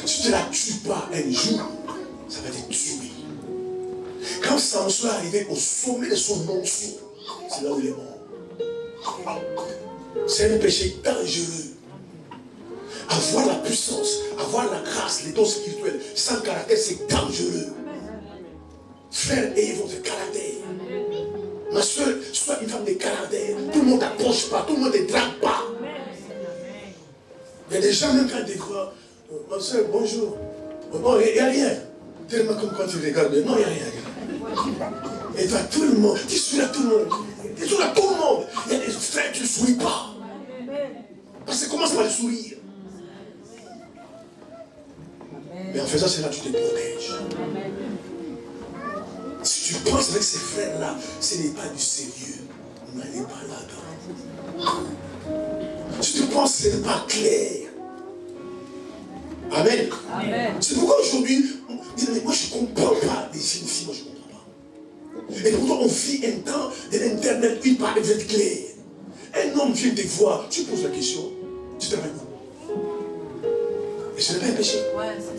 Si tu ne la tues pas un jour, ça va te tuer. Quand Samson est arrivé au sommet de son monceau, c'est là où il est mort. C'est un péché dangereux. Avoir la puissance, avoir la grâce, les dons spirituels, sans caractère, c'est dangereux. Frère, ayez votre caractère. Ma soeur, sois une femme de caractère. Tout le monde ne t'approche pas, tout le monde ne te drague pas. Il y a des gens, même quand ils te croient, ma soeur, bonjour. Bon, il n'y a rien. Tellement comme quand tu regardes, non, il n'y a rien. Et toi, tout le monde, tu souris à tout le monde. Tu souris à tout le monde. Il y a des frères, tu ne souris pas. Parce que commence par le sourire. Mais en faisant cela, tu te protèges. Si tu penses avec ces frères-là, ce n'est pas du sérieux. N'allez pas là-dedans. Si tu penses que ce n'est pas clair. Amen. C'est pourquoi aujourd'hui, moi je ne comprends pas des jeunes filles, moi je ne comprends pas. Et pourtant on vit un temps de l'internet, une part de être clair. Un homme vient te voir, tu poses la question, tu te réponds. Et ce n'est pas un péché.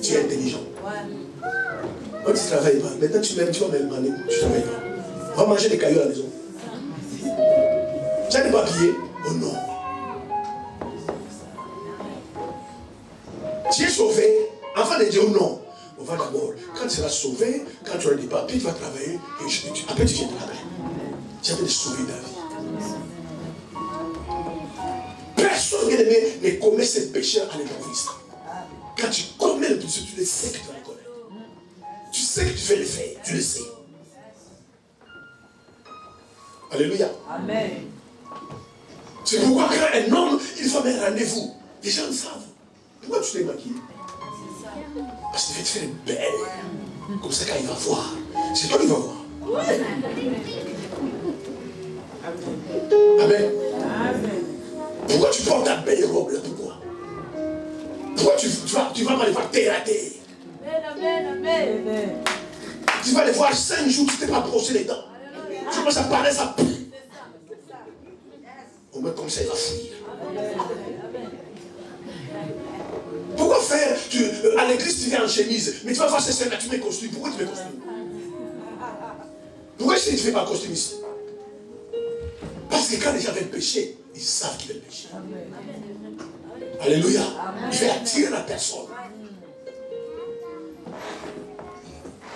Tu es intelligent. Quand tu ne travailles pas, maintenant tu m'aimes, tu vas m'aimer, tu ne travailles pas. Va manger des cailloux à la maison. Tu as des papiers? Oh non. Tu es sauvé, avant de dire non. On va d'abord, quand tu seras sauvé, quand tu auras des papiers, tu vas travailler, et après tu viens travailler. Tu as de sauver ta vie. Personne, bien aimé, ne commet ses péchés à l'improviste. Quand tu commets le péché, tu le sais que tu vas le connaître. Tu sais que tu vas le faire, tu le sais. Alléluia. Amen. C'est pourquoi quand un homme, il faut mettre un rendez-vous. Les gens le savent. Pourquoi tu t'es maquillé? Parce qu'il va te faire belle. Comme ça, quand il va voir, c'est toi qui vas voir. Amen. Pourquoi tu portes ta belle robe là? Pourquoi? Pourquoi tu vas pas les voir terre à terre? Tu vas les voir 5 jours, tu ne t'es pas brossé les dents. Tu commences à parler, ça pue. Au moins comme ça, il va fuir. Pourquoi faire à l'église, tu viens en chemise, mais tu vas voir ces scènes-là, tu mets costume. Pourquoi tu mets costume? Pourquoi tu ne fais pas costume ici? Parce que quand les gens veulent pécher, ils savent qu'ils veulent pécher. Alléluia. Il veut attirer la personne.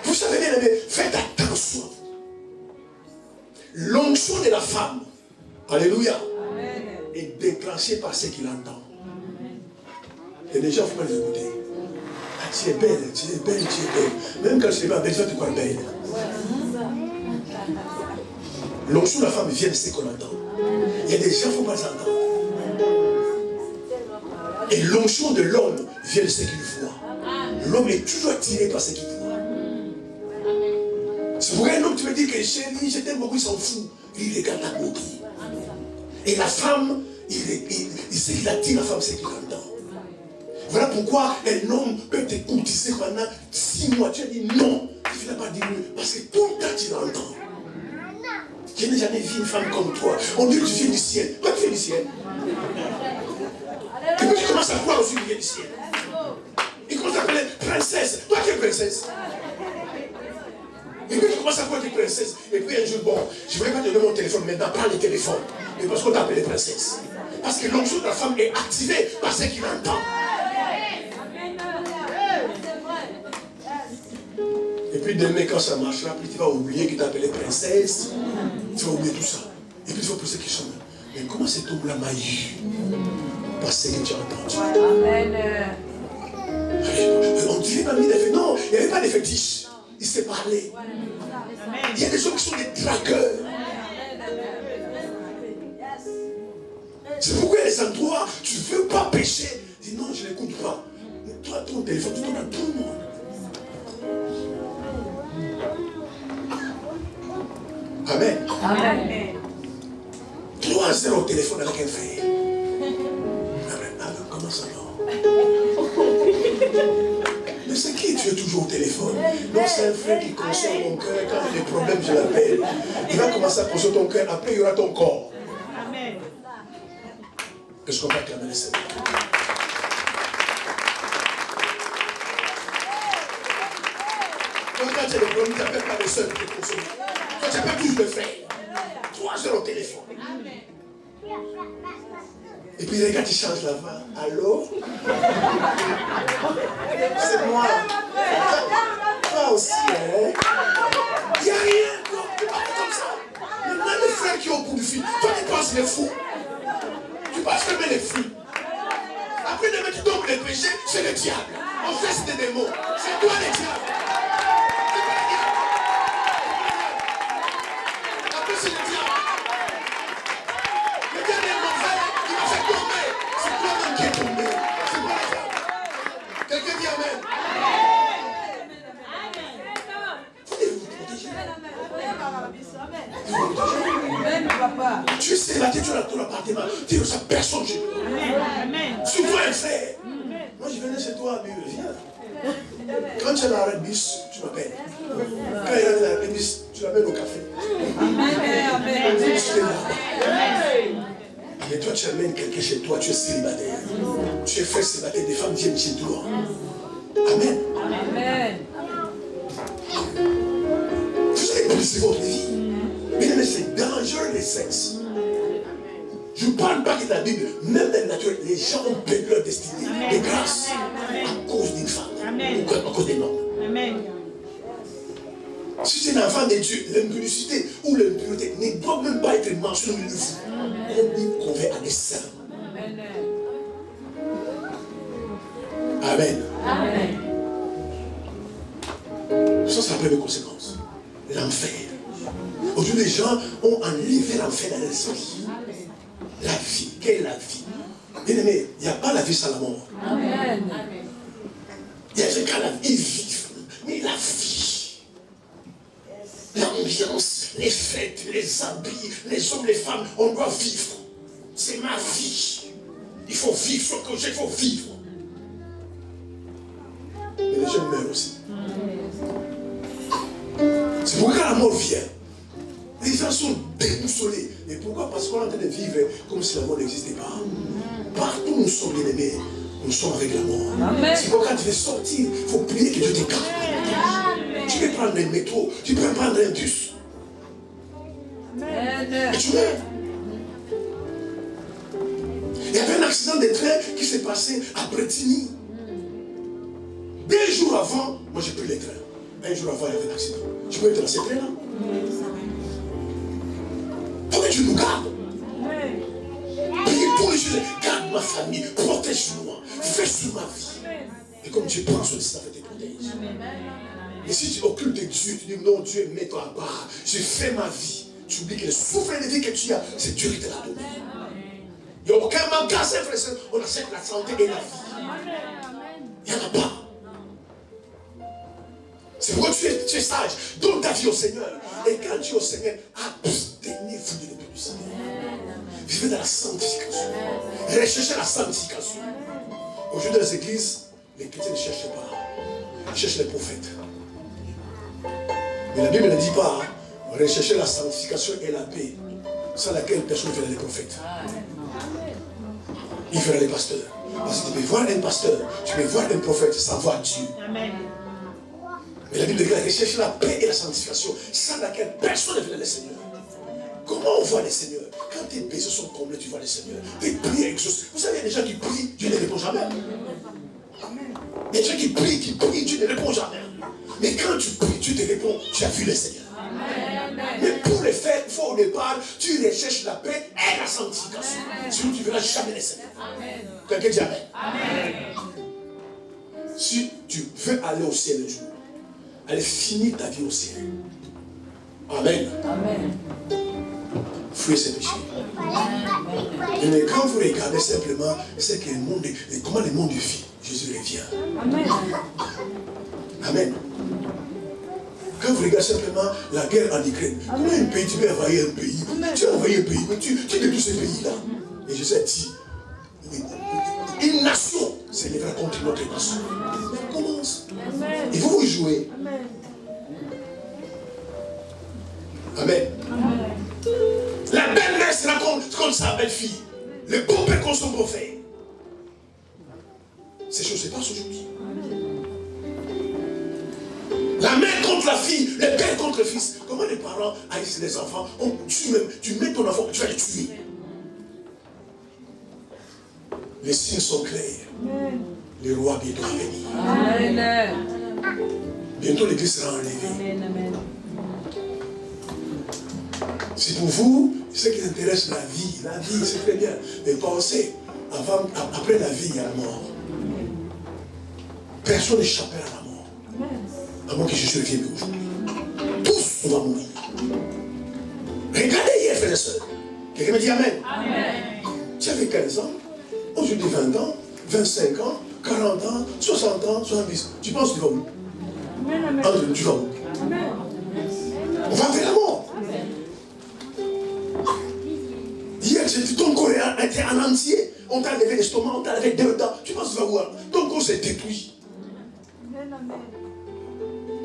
Vous savez bien aimé, faites attention. L'onction de la femme, alléluia, est déclenchée par ce qu'il entend. Et les gens ne faut pas les écouter. Ah, tu es belle, tu es belle, tu es belle. Même quand tu n'es pas belle, tu te crois belle. L'onction de la femme vient de ce qu'on entend. Il y a des gens qui ne faut pas les entendre. Et l'onction de l'homme vient de ce qu'il voit. L'homme est toujours attiré par ce qu'il voit. C'est pour un homme qui me dit que chérie, je t'aime beaucoup, il s'en fout. Il regarde la beauté. Et la femme, il sait qu'il attire la femme, c'est qu'il entend. Voilà pourquoi un homme peut te courtiser pendant 6 mois. Tu as dit non. Tu ne l'as pas dit oui. Parce que tout le temps, tu l'entends. Je n'ai jamais vu une femme comme toi. On dit que tu viens du ciel. Toi, tu viens du ciel. Et puis tu commences à croire aussi que tu viens du ciel. Il commence à appeler princesse. Toi, tu es princesse. Et puis tu commences à croire que tu es princesse. Et puis un jour, bon, je ne voulais pas te donner mon téléphone, maintenant prends le téléphone. Et parce qu'on t'a appelé princesse. Parce que l'onction de la femme est activée par ce qu'il entend. Et puis demain, quand ça marchera, puis tu vas oublier qu'il t'a appelé princesse. Tu vas oublier tout ça. Et puis tu vas poser la question. Mais comment cet homme-là m'a eu? Parce que tu as entendu. Amen. On ne dirait pas mis d'effet. Non, il n'y avait pas de fétiche. Il s'est parlé. Il y a des gens qui sont des dragueurs. C'est pourquoi il y a des endroits, tu ne veux pas pécher. Dis non, je ne l'écoute pas. Mais toi, ton téléphone, tu donnes à tout le monde. Amen. Amen. 3 heures au téléphone avec un frère. Amen. Alors, comment ça va? Mais c'est qui tu es toujours au téléphone? Non, c'est un frère qui console mon cœur. Quand il y a des problèmes, je l'appelle. Il va commencer à consoler ton cœur. Après, il y aura ton corps. Amen. Est-ce qu'on va acclamer le Seigneur? Quand tu as des problèmes, tu n'appelles pas les seuls pour te consoler. Toi, tu appelles toujours le frère. 3 heures au téléphone. Et puis regarde, il change la voix. Allô? C'est moi. Toi aussi, hein? Il n'y a rien. Non, tu parles comme ça. Maintenant, les frères qui ont au bout du fil, toi, tu penses les fous. Tu penses que les fous. Après, demain, tu tombes les péchés, c'est le diable. On cesse des démons. C'est toi le diable. C'est pas le diable. Après, c'est le diable. Le diable est mauvais. Il va faire tomber. C'est toi-même qui es tombé. C'est pas le diable. Quelqu'un dit amen. Vous devez vous protéger. Tu es célibataire, tu as ton appartement. Tu es sa personne chez toi. Sur toi, un frère. Moi, je venais chez toi, mais viens. Quand tu es dans l'arrêt de bus, tu m'appelles. Quand il est dans l'arrêt de bus, tu l'amènes au café. Tu es là. Mais toi, tu amènes quelqu'un chez toi, tu es célibataire. Tu es frère célibataire, des femmes viennent chez toi. Amen. Vous allez briser votre vie. Mais c'est dangereux le sexe. Je ne parle pas que la Bible, même dans la nature, les gens ont perdu leur destinée de grâce à cause d'une femme, ou à cause d'un homme. Si c'est un enfant de Dieu, l'impudicité ou l'impureté ne doit même pas être mentionné de vous. On dit qu'on va à des saints. Amen. Ça, c'est la première conséquence. L'enfer. Aujourd'hui, les gens ont enlevé l'enfer dans l'esprit. La vie, quelle est la vie? Bien aimé, il n'y a pas la vie sans la mort. Amen. Il y a des gens qui la vie, ils vivent. Mais la vie, l'ambiance, les fêtes, les habits, les hommes, les femmes, on doit vivre. C'est ma vie. Il faut vivre ce que j'ai, il faut vivre. Mais les gens meurent aussi. C'est pourquoi la mort vient. Les gens sont déboussolés. Et pourquoi? Parce qu'on est en train de vivre comme si la mort n'existait pas. Partout où nous sommes bien aimés, nous sommes avec la mort. C'est pourquoi quand tu veux sortir, il faut prier que Dieu te garde. Tu peux prendre un métro, tu peux prendre un bus. Et tu meurs. Il y avait un accident de train qui s'est passé à Bretigny. 2 jours avant, moi j'ai pris les trains. 1 jour avant, il y avait un accident. Tu peux être dans ces trains-là. Faut que tu nous gardes. Prie pour les choses. Garde ma famille, protège-moi, fais sur ma vie. Et comme Dieu prend sur le ça fait te protège. Et si tu occultes Dieu, tu dis non, Dieu, mets-toi à part. Je fais ma vie. Tu oublies que le souffle de vie que tu as, c'est Dieu qui te l'a donné. Il n'y a aucun manque à frère. On achète la santé et la vie. Il n'y en a pas. C'est pourquoi tu es sage. Donne ta vie au Seigneur. Et quand tu es au Seigneur, abstenez-vous de l'impudicité. Vivez dans la sanctification. Recherchez la sanctification. Aujourd'hui, dans les églises, les chrétiens ne cherchent pas. Ils cherchent les prophètes. Mais la Bible ne dit pas, recherchez la sanctification et la paix, sans laquelle personne ne verra les prophètes. Il verra les pasteurs. Parce que tu peux voir un pasteur, tu peux voir un prophète sans voir Dieu. Amen. Mais la Bible dit rechercher la paix et la sanctification, sans laquelle personne ne verra le Seigneur. Comment on voit le Seigneur? Quand tes besoins sont comblés, tu vois le Seigneur. Tes prières exaucées. Vous savez, il y a des gens qui prient, Dieu ne répond jamais. Il y a des gens qui prient, Dieu ne répond jamais. Mais quand tu pries, Dieu te répond, tu as vu le Seigneur. Mais pour le faire, il faut au départ, tu recherches la paix et la sanctification. Sinon, tu ne verras jamais le Seigneur. Quelqu'un dit amen. Si tu veux aller au ciel un jour, allez finir ta vie au ciel. Amen. Fuyez ces péchés. Mais quand vous regardez simplement, c'est que le monde, comment le monde vit, Jésus revient. Amen. Quand vous regardez simplement la guerre en Ukraine, comment un pays, tu peux envahir un pays? Tu as envahi un pays, mais tu détruis ce pays-là. Et Jésus a dit, une nation s'élèvera contre notre nation. Ça commence. Il faut vous jouer. Amen. La belle-mère sera contre sa belle-fille. Le beau-père contre son beau-frère. Ces choses se passent aujourd'hui. La mère contre la fille, le père contre le fils. Comment les parents haïssent les enfants? Tu mets ton enfant, tu vas le tuer. Les signes sont clairs. Le roi bientôt va venir. Bientôt l'église sera enlevée. C'est pour vous, ce qui intéresse la vie. La vie, c'est très bien. Mais pensez, après la vie, il y a la mort. Personne n'échappera à la mort. À moins que Jésus revienne aujourd'hui. Tous, on va mourir. Regardez hier, frères et sœurs. Quelqu'un me dit Amen. Amen. Tu avais 15 ans, aujourd'hui 20 ans, 25 ans, 40 ans, 60 ans, 70. Tu penses que tu vas où? Entre, tu vas où? On va vers la mort. Hier, ton corps était en entier. On t'a levé l'estomac, on t'a levé 2 dents. Tu penses que tu vas où? Ton corps s'est détruit.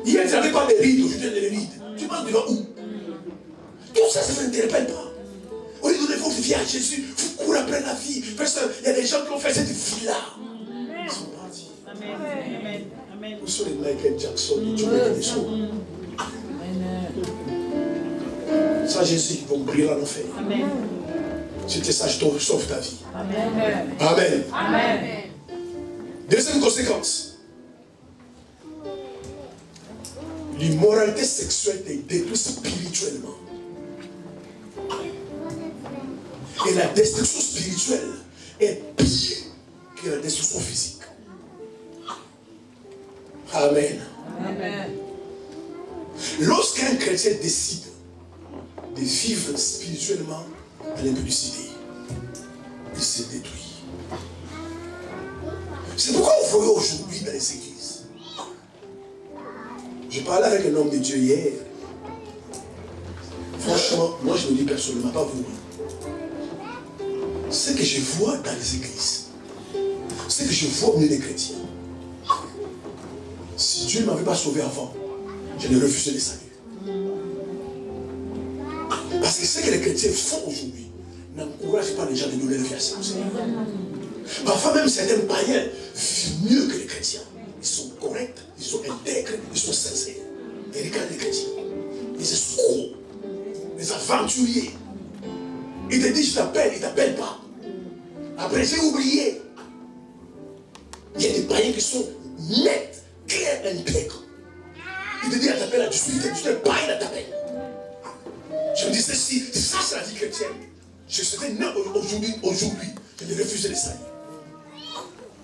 Hier, tu n'avais pas de rides, aujourd'hui tu as des rides. Tu penses que tu vas où? Tout ça, ça ne t'interpelle pas. Au lieu de vous fier à Jésus, vous courez après la vie. Parce qu'il y a des gens qui ont fait cette vie-là. Ils sont partis. Amen. Où sont les Michael Jackson, les Johnny Depp? Sans Jésus, ils vont briller en enfer. Si tu es sage, sauve ta vie. Amen. Deuxième conséquence. L'immoralité sexuelle te détruit spirituellement. Et la destruction spirituelle est pire que la destruction physique. Amen. Lorsqu'un chrétien décide de vivre spirituellement à l'impudicité, il se détruit. C'est pourquoi vous voyez aujourd'hui dans les églises. Je parlais avec un homme de Dieu hier. Franchement, moi je me dis personnellement, pas vous. Ce que je vois dans les églises, ce que je vois au milieu des chrétiens, si Dieu ne m'avait pas sauvé avant, je n'ai refusé le salut. Parce que ce que les chrétiens font aujourd'hui n'encourage pas les gens de donner leur vie à Seigneur. Parfois même certains païens vivent mieux que les chrétiens. Ils sont corrects, ils sont intègres, ils sont sincères. Et regarde les chrétiens, les escrocs, les aventuriers. Il te dit je t'appelle, il ne t'appelle pas. Après j'ai oublié. Il y a des païens qui sont nets, clairs, intègres. Il te dit elle t'appelle, tu es païen, elle t'appelle. Je me disais si ça c'est la vie chrétienne, je serais né aujourd'hui, je vais refuser le salut.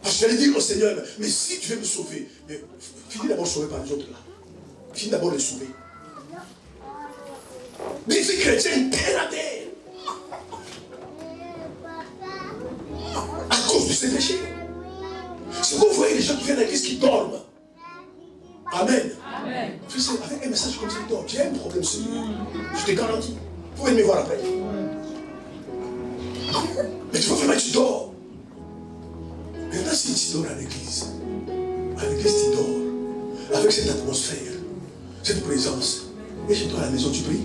Parce que j'allais dire au Seigneur, mais si tu veux me sauver, mais finis d'abord sauver par les autres là. Finis d'abord de les sauver. Des vies chrétiennes terre à terre. À cause de ces péchés. C'est que vous voyez les gens qui viennent à l'église qui dorment. Amen. Avec un message comme ça, ils dorment. J'ai un problème sérieux. Je te garantis. Vous pouvez me voir après. Mais tu vois vraiment que tu dors. Maintenant, si tu dors à l'église tu dors. Avec cette atmosphère, cette présence. Et chez toi à la maison, tu pries.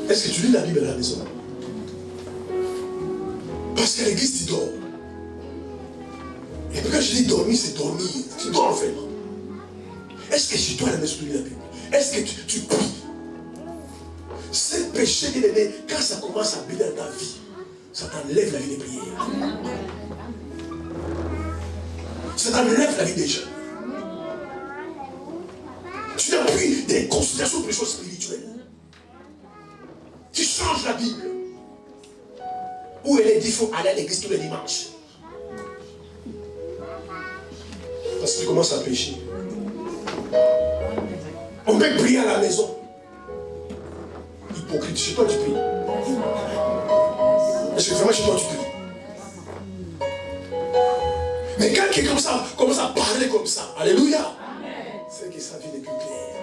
Est-ce que tu lis la Bible à la maison? Parce qu'à l'église, tu dors. Et puis quand je dis dormir, c'est dormir. Tu dors vraiment. Est-ce que chez toi à la maison, tu lis la Bible? Est-ce que tu pries? Ce péché qui est né, quand ça commence à briller dans ta vie, ça t'enlève la vie des prières. Ça t'enlève la vie des jeunes. Tu n'as plus des considérations pour les choses spirituelles. Tu changes la Bible. Où elle est dit qu'il faut aller à l'église tous les dimanches. Parce que tu commences à pécher. On peut prier à la maison. Hypocrite, chez toi tu pries. Est-ce que vraiment chez toi tu pries? Mais quand quelqu'un commence à parler comme ça, alléluia, c'est que sa vie n'est plus claire.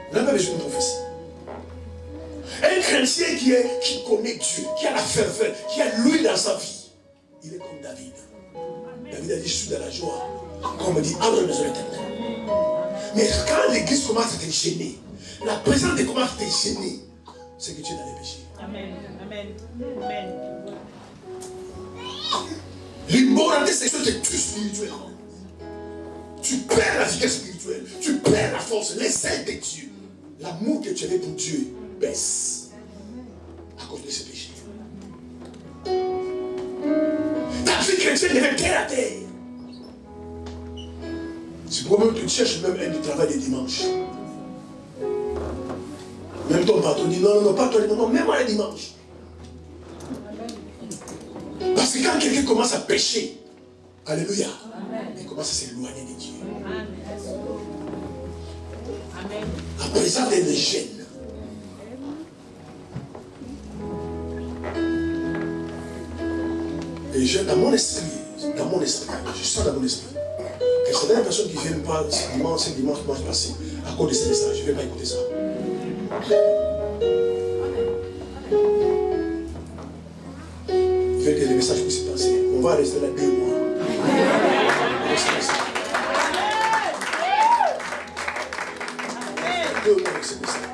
Vous n'avez pas besoin de prophétie. Un chrétien qui connaît Dieu, qui a la ferveur, qui a l'huile dans sa vie, il est comme David. David a dit, je suis dans la joie. Comme on dit, à la maison éternelle. Mais quand l'église commence à te gêner, la présence de commence à te gêner, c'est que tu es dans les péchés. Amen. L'immoralité sexuelle te tue spirituellement. Tu perds la vigueur spirituelle, tu perds la force, les ailes de Dieu. L'amour que tu avais pour Dieu baisse à cause de ces péchés. Ta vie chrétienne devait terre à terre. C'est pourquoi même tu cherches même un du travail les dimanches. Même ton patron dit non, pas toi, non, même moi les dimanches. Parce que quand quelqu'un commence à pécher, alléluia, il commence à s'éloigner de Dieu. À présent, les jeunes. Les jeunes, dans mon esprit, je sens dans mon esprit, que certaines personnes qui ne viennent pas ce dimanche passé, à cause de ces messages, je ne vais pas écouter ça. Il fait que les messages puissent passer. On va rester là 2 mois. On reste là. 2 mois avec ce message.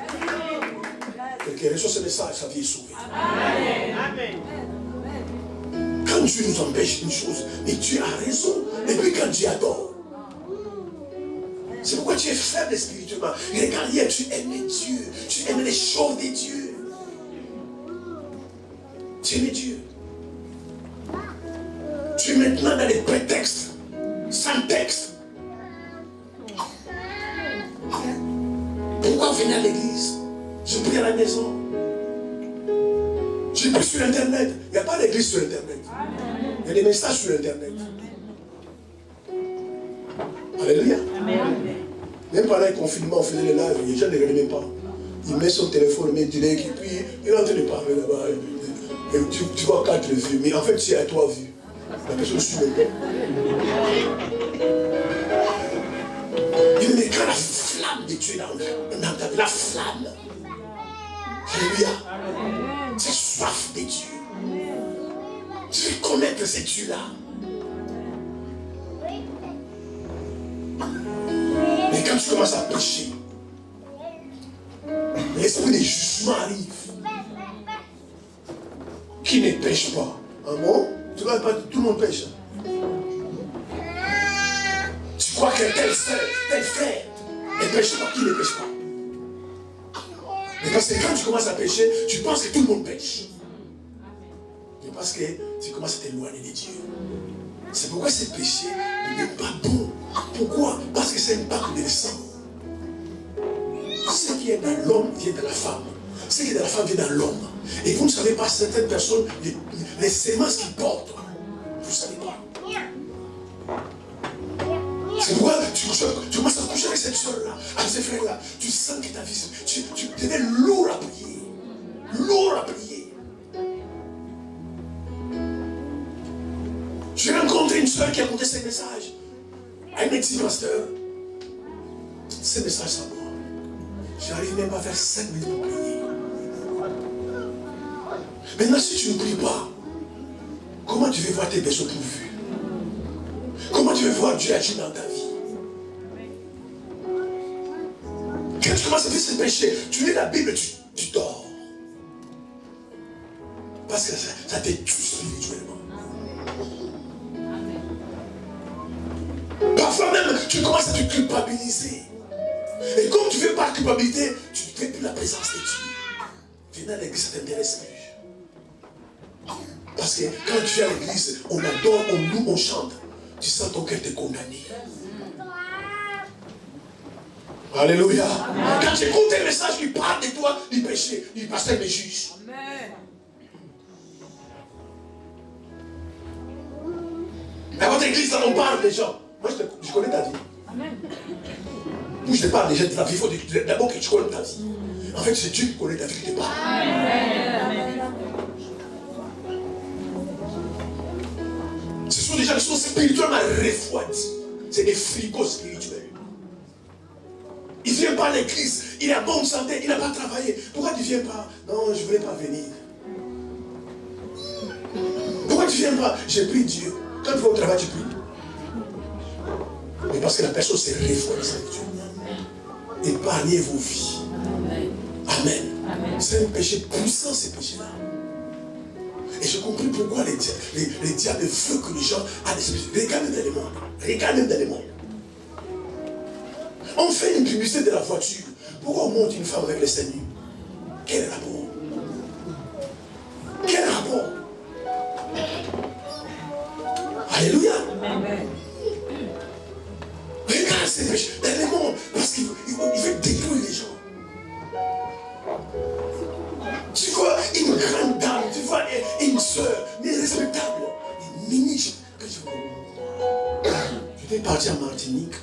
Quelqu'un reçoit ce message, sa vie est sauvée. Amen. Quand Dieu nous empêche une chose, mais Dieu a raison. Et puis quand Dieu adore, c'est pourquoi tu es faible spirituellement. Regarde hier, tu aimais Dieu. Tu aimais les choses de Dieu. Tu aimais Dieu. Tu es maintenant dans les prétextes, sans texte. Pourquoi venir à l'église? Je prie à la maison. Je prie sur Internet. Il n'y a pas d'église sur Internet. Il y a des messages sur Internet. Alléluia. Même pendant le confinement, on faisait les lives, les gens ne regardaient même pas. Il met son téléphone, il met direct, et puis il est en train de parler là-bas. Et tu vois 4 vues, mais en fait, tu as 3 vues. La personne suit même pas. Il met quand la flamme de Dieu dans ta vie, la flamme. Alléluia. Tu as soif de Dieu. Tu veux connaître ce Dieu-là. Mais quand tu commences à pécher, l'esprit de jugement arrive. Qui ne pêche pas? Ah bon? Tu vois pas, tout le monde pêche. Tu crois que tel soeur, tel frère ne pêche pas, qui ne pêche pas? Mais parce que quand tu commences à pécher, tu penses que tout le monde pêche. Mais parce que tu commences à t'éloigner de Dieu. C'est pourquoi ce péché n'est pas bon. Pourquoi? Parce que ça impacte le sang. Ce qui est dans l'homme vient de la femme. Ce qui est dans la femme vient dans l'homme. Et vous ne savez pas, certaines personnes, les semences qu'ils portent, vous ne savez pas. C'est pourquoi tu commences à coucher avec cette soeur-là, avec ce frère-là. Tu sens que ta vie, tu deviens lourd à prier. Lourd à prier. J'ai rencontré une soeur qui a écouté ces messages. Elle me dit, pasteur, ces messages sont moi. J'arrive même pas à faire 5 minutes pour prier. Maintenant, si tu ne pries pas, comment tu veux voir tes besoins pourvus? Comment tu veux voir Dieu agir dans ta vie? Quand tu commences à faire ce péché, tu lis la Bible, tu dors. Parce que ça te tue spirituellement. Parfois même, tu commences à te culpabiliser. Et comme tu ne veux pas culpabiliser, tu ne fais plus la présence de Dieu. Venir à l'église, ça ne t'intéresse plus. Parce que quand tu viens à l'église, on adore, on loue, on chante. Tu sens ton cœur te condamné. Alléluia. Quand tu écoutes un message qui parle de toi, du péché, du pasteur me juge. À votre église, on parle des gens. Moi, je connais ta vie. Moi, je te parle déjà de ta vie. Il faut d'abord que tu connais ta vie. En fait, c'est Dieu qui connaît ta vie qui te parle. Ce sont des gens qui sont spirituellement refroidis. C'est des frigos spirituels. Il ne vient pas à l'église. Il a bonne santé. Il n'a pas travaillé. Pourquoi tu ne viens pas? Non, je ne voulais pas venir. Pourquoi tu ne viens pas? J'ai pris Dieu. Quand tu vas au travail, tu pries. Mais parce que la personne s'est refroidie avec Dieu. Épargnez vos vies. Amen. C'est un péché puissant, ces péchés-là. Et j'ai compris pourquoi les diables veulent que les gens aient des péchés. Regarde même dans le monde. Regarde même dans le monde. On fait une publicité de la voiture. Pourquoi on monte une femme avec les seins nus? Quel rapport? Quel rapport? Alléluia. Regarde ces péchés dans le monde. Parce qu'il veut détruire les gens. Tu vois une grande dame, tu vois une soeur, mais respectable. vais partir en Martinique.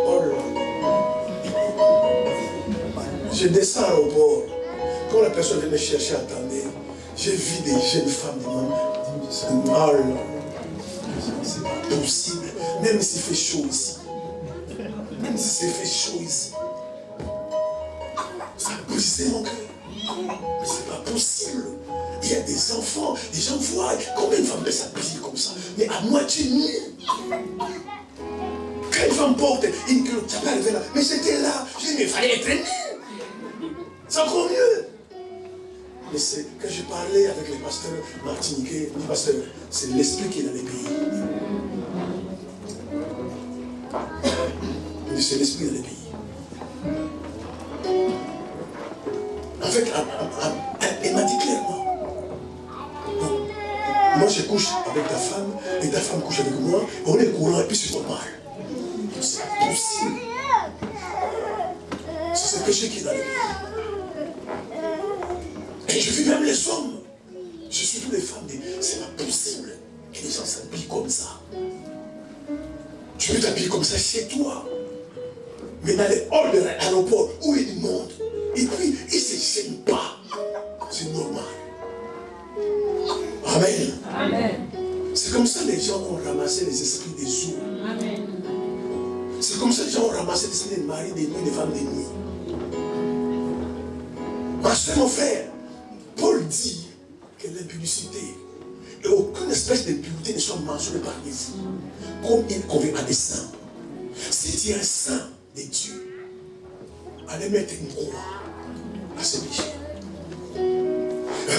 Oh là. Je descends à l'aéroport. Quand la personne vient me chercher, attendez, j'ai vu des jeunes femmes, des mamans. Oh là. C'est pas possible. Même s'il fait chaud ici. Même si c'est fait chaud ici. Ça a brisé mon cœur. Mais c'est pas possible. Il y a des enfants, les gens voient combien de femmes s'habillent comme ça, mais à moitié nues. Quand une femme porte une culotte, ça peut arriver là. Mais j'étais là, j'ai dit, mais il fallait être nu. C'est encore mieux. Mais c'est quand je parlais avec les pasteurs martiniquais, les pasteurs, c'est l'esprit qui est dans les pays. C'est l'esprit dans les pays. En fait, elle m'a dit clairement, moi je couche avec ta femme, et ta femme couche avec moi, on est courant et puis c'est normal. C'est impossible. C'est ce péché qui est dans les pays. Et je vis même les hommes. Je suis tous les femmes, c'est pas possible que les gens s'habillent comme ça. Tu veux t'habiller comme ça chez toi. Mais dans les halls de l'aéroport, où il y a du monde, et puis ils ne se gênent pas. C'est normal. Amen. Amen. C'est comme ça que les gens ont ramassé les esprits des eaux. Amen. C'est comme ça que les gens ont ramassé les esprits des maris, des nuits, des femmes des nuits. Ma soeur, mon frère, Paul dit que l'impudicité et aucune espèce d'impudicité ne soit mentionnée parmi vous, comme il convient à des saints. Si tu es un saint de Dieu, allez mettre une croix à ce péché.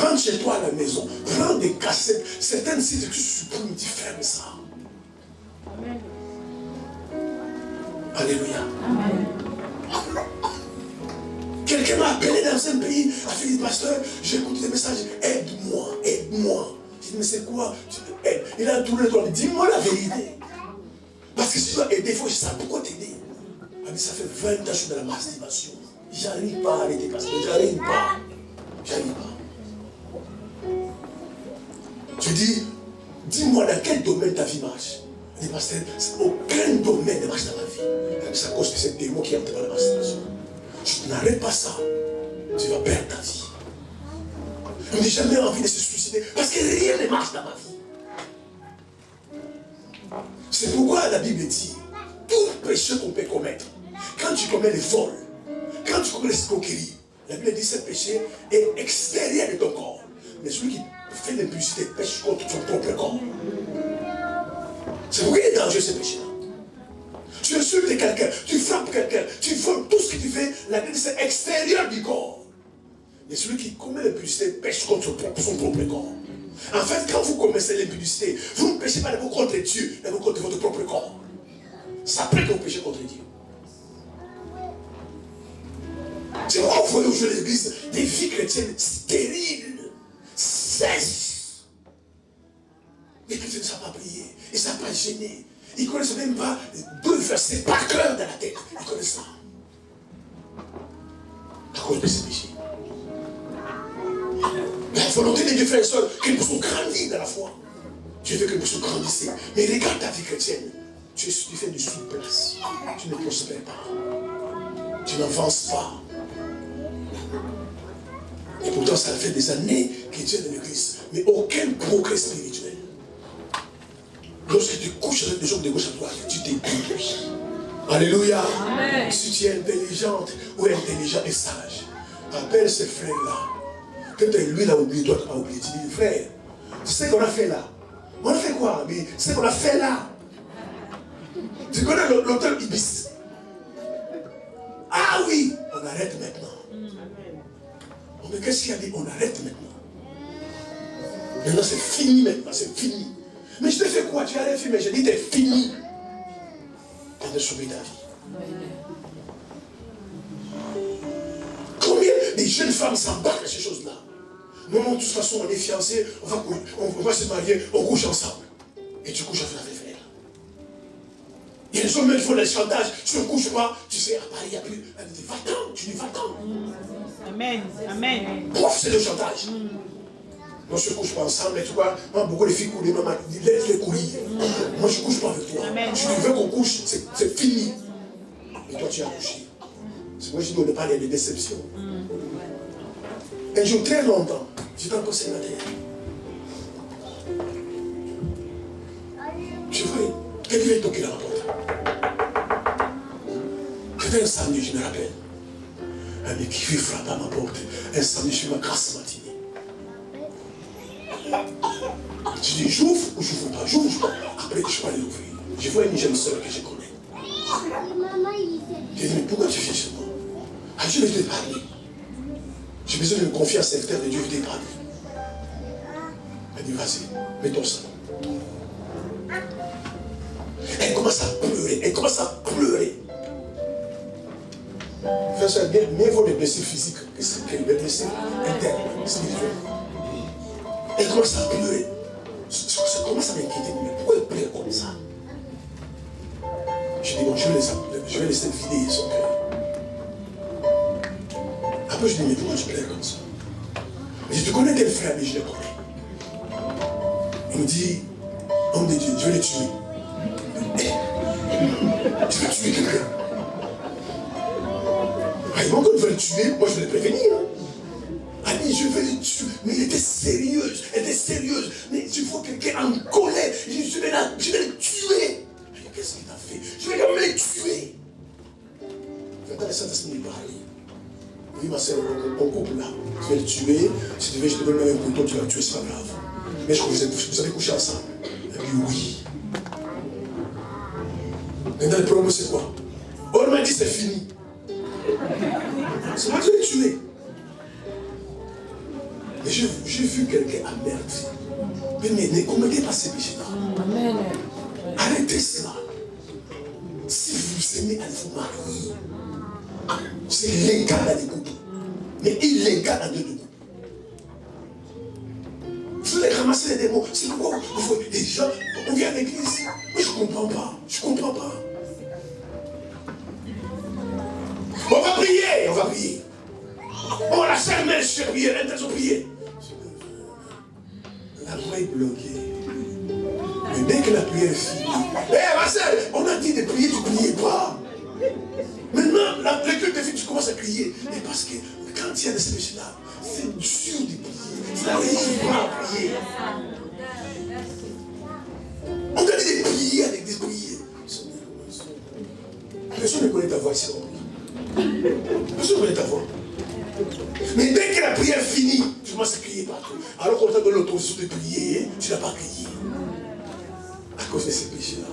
Rentre chez toi à la maison, prends des cassettes, certaines sites que tu supprimes, tu fermes ça. Amen. Alléluia. Amen. Quelqu'un m'a appelé dans un pays, a fait des pasteurs, j'écoute des messages, aide-moi, aide-moi. Je dis, mais c'est quoi? Il a tourné le doigt, dis-moi la vérité. Parce que si tu dois aider, il faut que je sache pourquoi t'aider. Il dit, ça fait 20 ans que je suis dans la masturbation. J'arrive pas à arrêter parce que j'arrive pas. J'arrive pas. Je dis, dis-moi dans quel domaine ta vie marche. Il dit, pasteur, aucun domaine ne marche dans ma vie. C'est à cause de ces démons qui entrent dans la masturbation. Tu n'arrêtes pas ça, tu vas perdre ta vie. On n'a jamais envie de se suicider parce que rien ne marche dans ma vie. C'est pourquoi la Bible dit, tout péché qu'on peut commettre, quand tu commets les vols, quand tu commets l'escroquerie, la Bible dit que ce péché est extérieur de ton corps. Mais celui qui fait l'impudicité pêche contre son propre corps. C'est pourquoi il est dangereux ce péché-là. Tu insultes quelqu'un, tu frappes quelqu'un, tu voles, tout ce que tu fais, la Bible dit c'est extérieur du corps. Mais celui qui commet l'impudicité pêche contre son propre corps. En fait, quand vous commettez l'impudicité, vous ne péchez pas d'abord contre Dieu, mais contre votre propre corps. C'est après que vous péchez contre Dieu. C'est pourquoi vous voyez aujourd'hui l'église des vies chrétiennes stériles, sèches. Les chrétiens ne savent pas prier, ils ne savent pas gêner. Ils ne connaissent même pas 2 versets par cœur dans la tête. Ils connaissent ça. À cause de ces péchés. La volonté de Dieu, frères et sœurs, que nous puissions grandir dans la foi. Dieu veut que nous puissions grandir. Mais regarde ta vie chrétienne. Tu fais du sous-place. Tu ne prospères pas. Tu n'avances pas. Et pourtant, ça fait des années que Dieu est dans l'église. Mais aucun progrès spirituel. Lorsque tu couches avec des gens de gauche à droite, tu t'épuises. Alléluia. Amen. Si tu es intelligente ou intelligent et sage, appelle ces frères-là. Peut-être lui l'a oublié, toi tu n'as pas oublié. Tu dis, frère, tu sais qu'on a fait là. On a fait quoi? Mais tu sais qu'on a fait là. Tu connais l'hôtel Ibis? Ah oui, on arrête maintenant. Mais qu'est-ce qu'il a dit? On arrête maintenant. Maintenant c'est fini maintenant, c'est fini. Mais je te fais quoi? Tu as rien fait, mais j'ai dit t'es fini. On a sauvé ta vie. Combien de jeunes femmes s'embarquent à ces choses-là? Nous, de toute façon, on est fiancés, on va se marier, on couche ensemble. Et tu couches avec la frère. Il y a des hommes qui font des chantages, tu ne couches pas, tu sais, à Paris, il n'y a plus. Elle dit, va-t'en, tu dis va-t'en. Amen. Amen. Prof, c'est le chantage. On ne se couche pas ensemble, mais tu vois, moi, beaucoup de filles courent, maman, laisse-les courir. Moi, je ne couche pas avec toi. Si tu veux qu'on couche, c'est fini. Et toi, tu as couché. C'est moi, je dis, on ne parle de déception. Un jour, très longtemps, j'étais encore célibataire. Je vois, quelqu'un vient toquer à la porte. C'était un samedi, je me rappelle. Un mec qui frappe à ma porte. Un samedi, je suis ma grasse matinée. Je dis, j'ouvre ou j'ouvre pas, j'ouvre ou je pas. Après, je peux aller l'ouvrir. Je vois une jeune soeur que je connais. Je dis, mais pourquoi tu viens chez moi? Ah, je vais te parler. J'ai besoin de me confier à serviteur de Dieu, je vais te parler. Elle dit, vas-y, mets-toi ça. Elle commence à pleurer, elle commence à pleurer. Frère, ça mieux vaut des blessures physiques que des blessures internes, spirituelles. Elle commence à pleurer. Ça commence à m'inquiéter. Mais pourquoi elle pleure comme ça? Je dis, bon, je vais laisser vider son cœur. Après, je dis, mais pourquoi tu pleures comme ça? Je dis, tu connais tel frère? Mais je le connais. Il me dit, homme de Dieu, je vais les tuer. Tu veux tuer quelqu'un? Ah, ils m'ont qu'on veut le tuer, moi je vais le prévenir. Ami, je vais le tuer. Mais elle était sérieuse, Mais tu vois quelqu'un en colère. Je dis, je vais le tuer. Qu'est-ce qu'il t'a fait? Je vais quand même le tuer. Quand le Saint-Esprit me parle, oui, ma soeur, mon couple là, je vais le tuer. Si tu veux, je te donne même un couteau, tu vas le tuer, c'est pas grave. Mais je crois que vous allez coucher ensemble. Elle dit oui. Maintenant, le problème, c'est quoi? On m'a dit, c'est fini. C'est moi qui l'ai tué. Mais j'ai vu quelqu'un à merde. Mais ne commettez pas ces péchés-là. Amen. Arrêtez cela. Si vous aimez, allez vous marier. C'est légal à des couples. Mais illégal à deux couples. Vous allez ramasser les démons. C'est pourquoi vous voyez les gens, on vient à l'église. Mais je ne comprends pas. On va prier. On la serre, mais je vais prier, l'intention de prier. La voix est bloquée. Mais dès que la prière est finie, ma soeur, on a dit de prier, tu ne priais pas. Maintenant, le culte est fini, tu commences à crier. Mais parce que quand il y a de ces péchés-là, c'est dur de prier. Tu n'arrives pas à prier. On t'a dit de prier à l'église, prier. Personne ne connaît ta voix ici. Personne ne connaît ta voix. Mais dès que la prière est finie, tu commences à crier partout. Alors qu'on t'a donné l'autorisation de prier, tu n'as pas crié. À cause de ces péchés-là.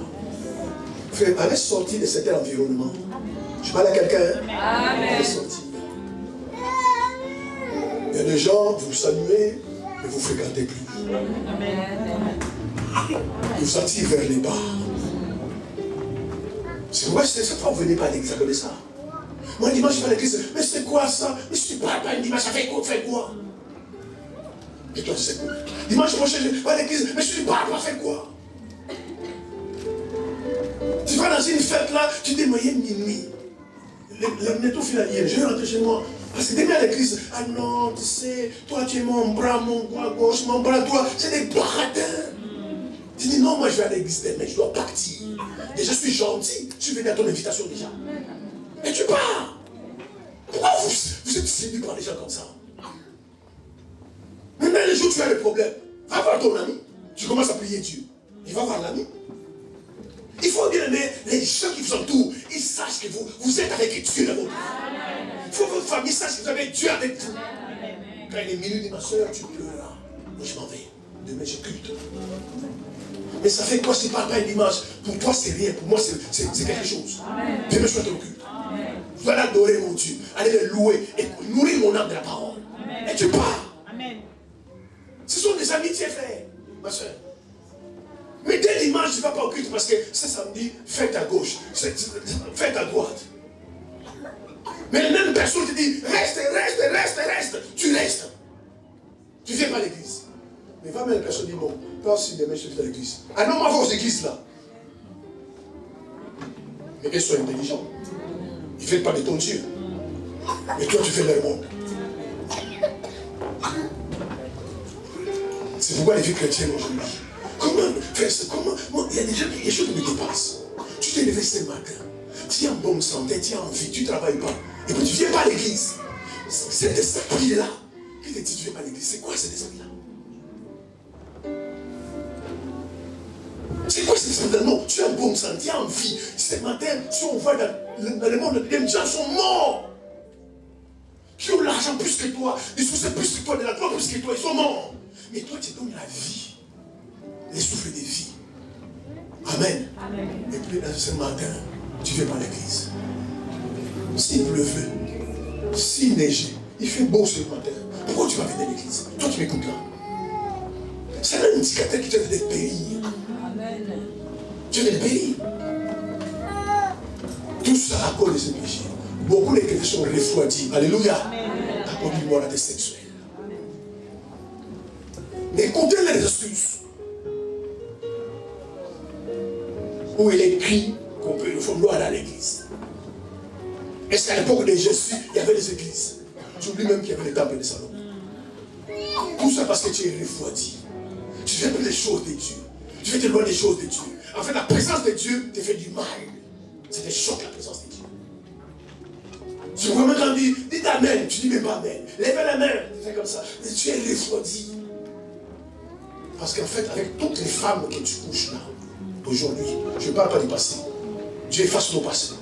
Frère, allez sortir de cet environnement. Je parle à quelqu'un. Allez sortir. Il y a des gens, vous saluez, mais vous ne fréquentez plus. Ils vous attirent vers les bars. C'est pourquoi cette fois, vous ne venez pas à l'église, ça connaît ça. Moi, dimanche, je vais à l'église. Mais c'est quoi ça? Mais si tu ne parles pas une dimanche, ça fait quoi? Et toi, tu sais quoi? Dimanche prochain, je vais à l'église. Mais si tu ne parles pas, fais quoi? Tu vas dans une fête là, tu dis, moyen minuit. Le métro finalier, je vais rentrer chez moi. Parce que demain à l'église, ah non, tu sais, toi tu es mon bras gauche, mon bras droit, c'est des barateurs. Tu dis, non, moi je vais à l'église demain, je dois partir. Et je suis gentil, je suis venu à ton invitation déjà. Et tu pars. Pourquoi vous êtes séduit par les gens comme ça? Maintenant, les jours où tu as le problème, va voir ton ami. Tu commences à prier Dieu. Il va voir l'ami. Il faut bien aimer les gens qui vous entourent. Ils sachent que vous êtes avec Dieu dans votre vie. Il faut que votre famille sache que vous avez Dieu avec vous. Quand il est minuit, dit ma soeur, tu pleuras. Moi, je m'en vais. Demain, je culte. Mais ça fait quoi si tu ne parles pas un dimanche? Pour toi, c'est rien. Pour moi, c'est quelque chose. Demain, je suis à ton culte. Je dois l'adorer, mon Dieu. Aller le louer et nourrir mon âme de la parole. Et tu pars. Ce sont des amitiés, frère, ma soeur. Mais dès dimanche, tu ne vas pas au culte parce que ce samedi, fête à gauche, fête à droite. Mais la même personne te dit, reste. Tu restes. Tu ne viens pas à l'église. Mais va, mais la personne dit, bon, pas si demain je vais à l'église. Ah non, ma aux églises là. Mais qu'elles soient intelligents. Ils ne font pas de ton Dieu. Mais toi, tu fais leur monde. C'est pourquoi les vies chrétiennes aujourd'hui. Comment, frère, comment, il y a des choses qui me dépassent. Tu t'es levé ce matin, tu es en bonne santé, tu es en vie, tu ne travailles pas. Et puis tu ne viens pas à l'église. Cet esprit-là, qui te dit tu ne viens pas à l'église, c'est quoi cet esprit-là? C'est quoi cet esprit-là? Non, tu es en bonne santé, tu es en vie. Ce matin, si on voit dans le monde, les gens sont morts. Qui ont l'argent plus que toi, des succès plus que toi, de la gloire plus que toi, ils sont morts. Mais toi, tu donnes la vie, les souffles de vie. Amen. Amen. Et puis ce matin, tu ne viens pas à l'église. S'il pleuvait, s'il neigeait, il fait beau ce matin. Pourquoi tu vas venir à l'église? Toi, tu m'écoutes là. C'est un indicateur qui te fait périr. Amen. Tu veux périr. Tout ça à cause de ce péché. Beaucoup de chrétiens sont refroidis. Alléluia. Amen. À cause du moralité sexuelle. Mais écoutez les excuses. Où il est écrit qu'on peut le faire aller à l'église. Est-ce qu'à l'époque de Jésus, il y avait des églises? J'oublie même qu'il y avait les temples de Salomon. Tout ça parce que tu es refroidi. Tu fais plus les choses de Dieu. Tu fais loin des choses de Dieu. En fait, la présence de Dieu te fait du mal. C'est des chocs, la présence de Dieu. Tu vois, même quand dit Amen, tu dis même pas Amen. Lève la main, tu fais comme ça. Mais tu es refroidi. Parce qu'en fait, avec toutes les femmes que tu couches là, aujourd'hui, je ne parle pas du passé. Dieu efface nos passés.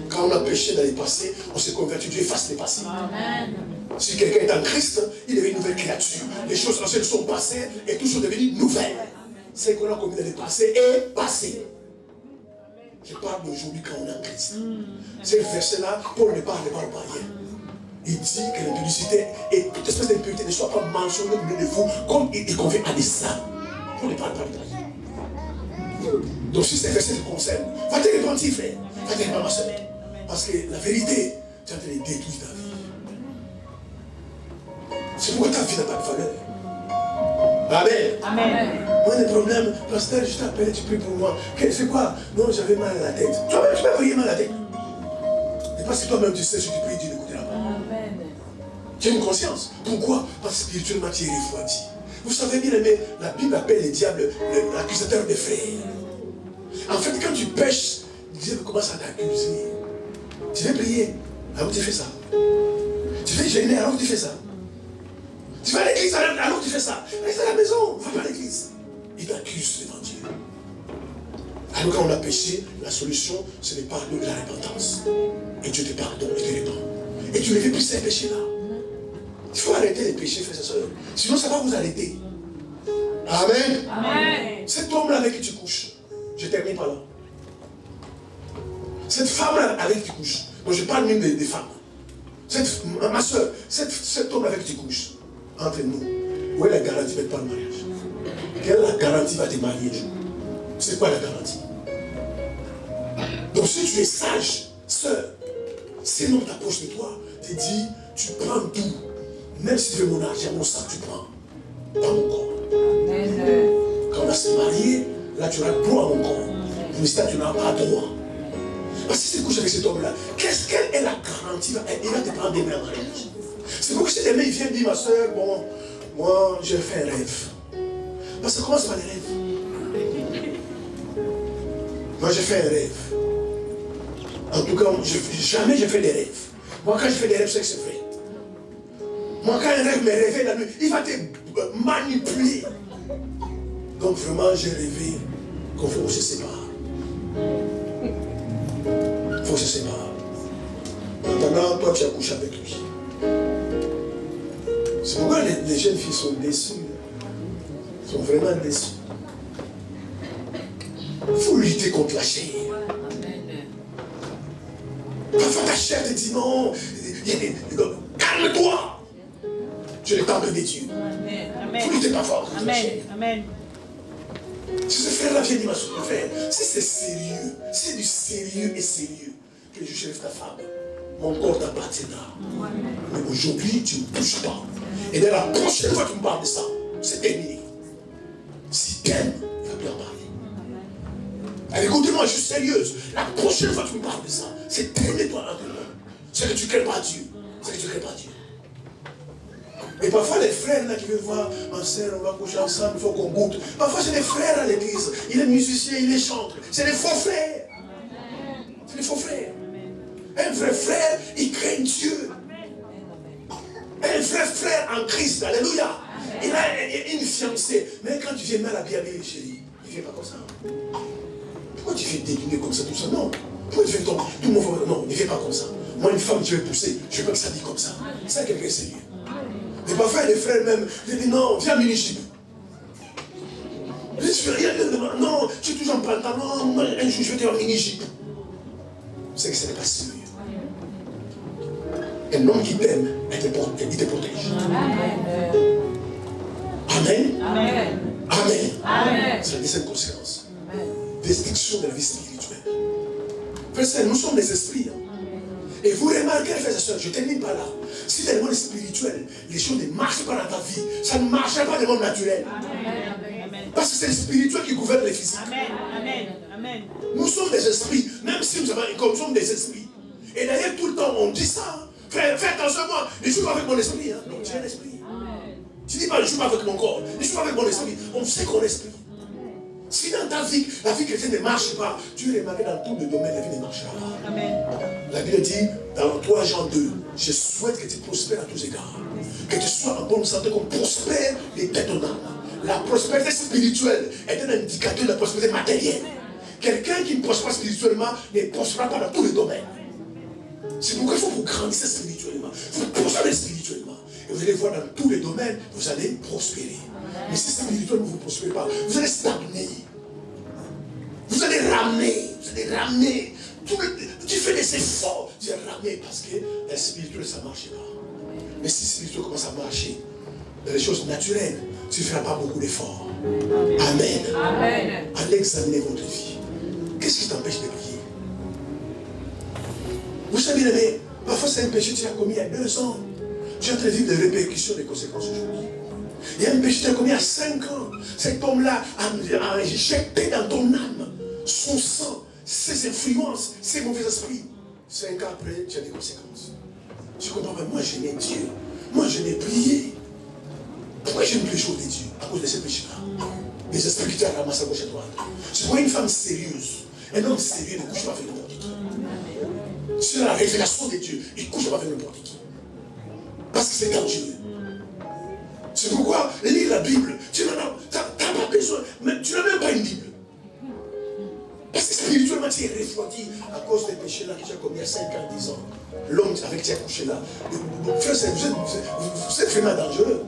Quand on a péché dans les passés, on s'est converti, Dieu efface les passés. Amen. Si quelqu'un est en Christ, il devient une nouvelle créature. Les choses anciennes sont passées et tout sont devenues nouvelles. Ce qu'on a commis dans les passés est passé. Je parle d'aujourd'hui quand on est en Christ. Ce verset-là, Paul ne parle pas rien. Il dit que l'impudicité et toute espèce d'impurité ne soit pas mentionnée au milieu de vous comme il convient à des saints. Paul ne parle pas de rien. Donc si ces versets te concernent, va te repentir, frère. Va te repentir, ma soeur. Parce que la vérité, tu es en train de détruire ta vie. C'est pourquoi ta vie n'a pas de valeur. Amen. Amen. Moi, le problème, pasteur, je t'appelle, tu pries pour moi. C'est quoi? Non, j'avais mal à la tête. Toi-même, tu m'as prié mal à la tête. Et parce que toi-même, tu sais, si tu pries, Dieu n'écoutera pas. Amen. Tu as une conscience. Pourquoi? Parce que spirituellement, tu es refroidi. Vous savez bien, mais la Bible appelle le diable l'accusateur des frères. En fait, quand tu pêches, Dieu commence à t'accuser. Tu veux prier, alors tu fais ça. Tu veux gêner, alors tu fais ça. Tu vas à l'église, alors tu fais ça. Reste à la maison, va pas à l'église. Il t'accuse devant Dieu. Alors quand on a péché, la solution, c'est le pardon et la repentance. Et Dieu te pardonne et te répand. Et tu ne fais plus ces péchés-là. Il faut arrêter les péchés, frères et sœurs. Sinon, ça va vous arrêter. Amen. Amen. Cet homme-là avec qui tu couches, je termine par là. Cette femme-là avec qui tu couches, donc je parle même des femmes. Ma soeur, cet homme avec qui tu couches, entre nous, où est la garantie de pas le mariage? Quelle est la garantie va te marier? C'est quoi la garantie? Donc si tu es sage, sœur, sinon t'approche de toi, te dit, tu prends tout. Même si tu veux mon argent, mon sang, tu prends. Pas mon corps. Quand on va se marier, là tu auras droit à mon corps. Mais si tu n'as pas droit. Parce que si tu couches avec cet homme-là, quelle est la garantie? Il va te prendre des mains en mariage. C'est pour que si demain il vient dire, ma soeur, bon, moi j'ai fait un rêve. Parce que ça commence par les rêves. Moi j'ai fait un rêve. En tout cas, jamais j'ai fait des rêves. Moi quand je fais des rêves, c'est que c'est vrai. Moi quand un rêve me réveille la nuit, il va te manipuler. Donc vraiment j'ai rêvé qu'il faut se séparer. Il faut se séparer. Maintenant, toi tu as couché avec lui. C'est pourquoi les jeunes filles sont déçues. Sont vraiment déçues. Il faut lutter contre la chair. Parfois ta chair te dit non. Calme-toi. Tu es le temple de Dieu. Il faut lutter parfois contre la chair. Amen. Si ce frère-là vient dire, ma soeur, frère, si c'est sérieux, si c'est du sérieux et sérieux, que je cherche ta femme, mon corps t'appartiendra. Mais aujourd'hui, tu ne bouges pas. Et dès la prochaine fois que tu me parles de ça, c'est terminé. Si tu aimes, il ne va plus en parler. Allez, écoutez-moi, je suis sérieuse. La prochaine fois que tu me parles de ça, c'est terminé toi entre nous. C'est que tu ne crées pas Dieu. C'est que tu ne crées pas Dieu. Et parfois les frères là qui veulent voir, ma soeur, on va coucher ensemble, il faut qu'on goûte. Parfois c'est des frères à l'église. Il est musicien, il est chanteur. C'est des faux frères. C'est des faux frères. Un vrai frère, il craint Dieu. Un vrai frère en Christ, alléluia. Il a une fiancée. Mais quand tu viens mal habillé, chérie, il ne vient pas comme ça. Pourquoi tu fais déguiner comme ça, tout ça? Non. Pourquoi tu fais tout le monde? Non, il ne vient pas comme ça. Moi, une femme, je vais pousser. Je ne veux pas que ça dit comme ça. Ça, quelqu'un sérieux. Mais parfois, les frères même, ils disent non, viens mini-chip. Je fais rien. Non, je suis toujours en pantalon. Un jour, je vais te faire un mini-chip. C'est que ce n'est pas sérieux. Un homme qui t'aime, il te protège. Amen. Amen. Amen. Amen. C'est la deuxième conséquence. Destruction de la vie spirituelle. Frère, nous sommes des esprits. Et vous remarquez, frères et sœurs, je ne termine pas là. Si dans le monde spirituel, les choses ne marchent pas dans ta vie, ça ne marchera pas dans le monde naturel. Amen. Parce que c'est le spirituel qui gouverne les physiques. Amen. Amen. Amen. Nous sommes des esprits, même si nous sommes des esprits. Et d'ailleurs, tout le temps, on dit ça. Fais attention à moi, ne joue pas avec mon esprit. Non, tu es un esprit. Tu ne dis pas, ne joue pas avec mon corps, ne joue pas avec mon esprit. On sait qu'on est esprit. Si dans ta vie, la vie chrétienne ne marche pas, tu remarques dans tous les domaines, la vie ne marchera pas. Amen. La Bible dit, dans 3 Jean 2, je souhaite que tu prospères à tous égards. Que tu sois en bonne santé, qu'on prospère et paie ton âme. La prospérité spirituelle est un indicateur de la prospérité matérielle. Quelqu'un qui ne prospère pas spirituellement ne prospérera pas dans tous les domaines. C'est pourquoi il faut vous grandir spirituellement. Il faut prospérer spirituellement. Et vous allez voir dans tous les domaines, vous allez prospérer. Mais si spirituellement vous ne prospérez pas, vous allez stagner. Vous allez ramener. Tu fais des efforts. Tu vas ramener parce que le spirituel, ça ne marche pas. Mais si le spirituel commence à marcher, dans les choses naturelles, tu ne feras pas beaucoup d'efforts. Amen. Amen. Allez examiner votre vie. Qu'est-ce qui t'empêche de prier? Vous savez, mais parfois c'est un péché que tu as commis il y a 2 ans. Tu es en train de vivre des répercussions, des conséquences aujourd'hui. Il y a un péché que tu as commis il y a 5 ans. Cet homme-là a jeté dans ton âme son sang, ses influences, ses mauvais esprits. 5 ans après, tu as des conséquences. Tu comprends pas? Moi, j'aimais Dieu. Moi, je n'ai prié. Pourquoi je ne prie de Dieu? À cause de ces péchés-là. Les esprits qui t'ont ramassé à gauche et à droite. C'est pour une femme sérieuse. Un homme sérieux ne couche pas avec n'importe qui. C'est la révélation de Dieu. Il ne couche pas avec n'importe qui. Parce que c'est dangereux. C'est pourquoi lire la Bible, tu n'as pas besoin, mais tu n'as même pas une Bible. Parce que spirituellement, tu es refroidi à cause des péchés-là que tu as commis il y a 5 ans, 10 ans. L'homme avec qui tu as couché là. Frère, vous êtes vraiment dangereux.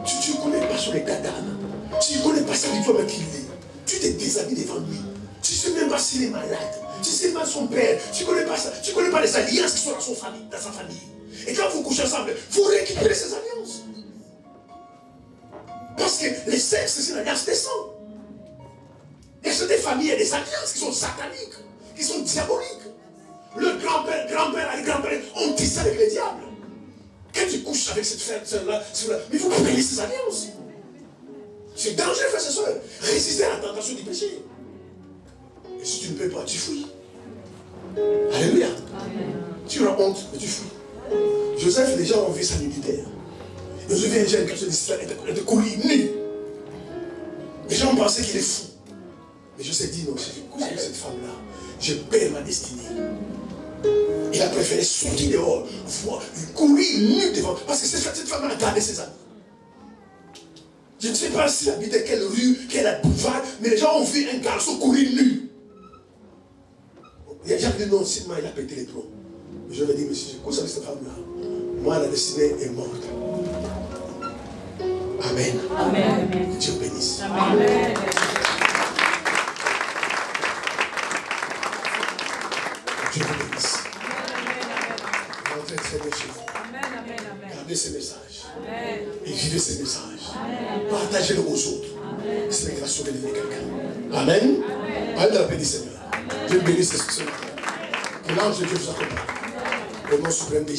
Tu ne connais pas son état d'âme. Tu ne connais pas spirituellement qui il est. Tu te déshabilles devant lui. Tu ne sais même pas s'il est malade. Tu ne sais pas son père. Tu ne connais pas ça. Tu ne connais pas les alliances qui sont dans sa famille. Et quand vous couchez ensemble, vous récupérez ces alliances. Parce que les sexes, c'est une alliance des sangs. Et c'est des familles et des alliances qui sont sataniques, qui sont diaboliques. Le grand-père et grand-père ont dit ça avec le diable. Quand tu couches avec cette frère-là, mais vous prenez ces alliances. C'est dangereux, frères et sœurs. Résister à la tentation du péché. Et si tu ne peux pas, tu fuis. Alléluia. Tu auras honte, mais tu fuis. Joseph, les gens ont vu sa nudité. Joseph vient dire que l'histoire était courir nu. Les gens pensaient qu'il est fou. Mais Joseph dit non, si je couche avec cette femme-là, je perds ma destinée. Il a préféré sortir dehors, courir nu devant. Parce que cette femme-là a gardé ses amis. Je ne sais pas s'il habitait quelle rue, quel boulevard, mais les gens ont vu un garçon courir nu. Il y a déjà dit non, seulement il a pété les plombs. Mais je lui ai dit, mais si je couche avec cette femme-là, moi la destinée est morte. Amen. Amen. Dieu bénisse. Amen. Dieu vous bénisse. Rentrez très bien chez vous. Gardez ces messages. Et vivez ces messages. Partagez-les aux autres. C'est la grâce de devenir quelqu'un. Amen. Allez dans la paix du Seigneur. Dieu bénisse ce matin. Que l'ange de Dieu vous accompagne. Au nom suprême des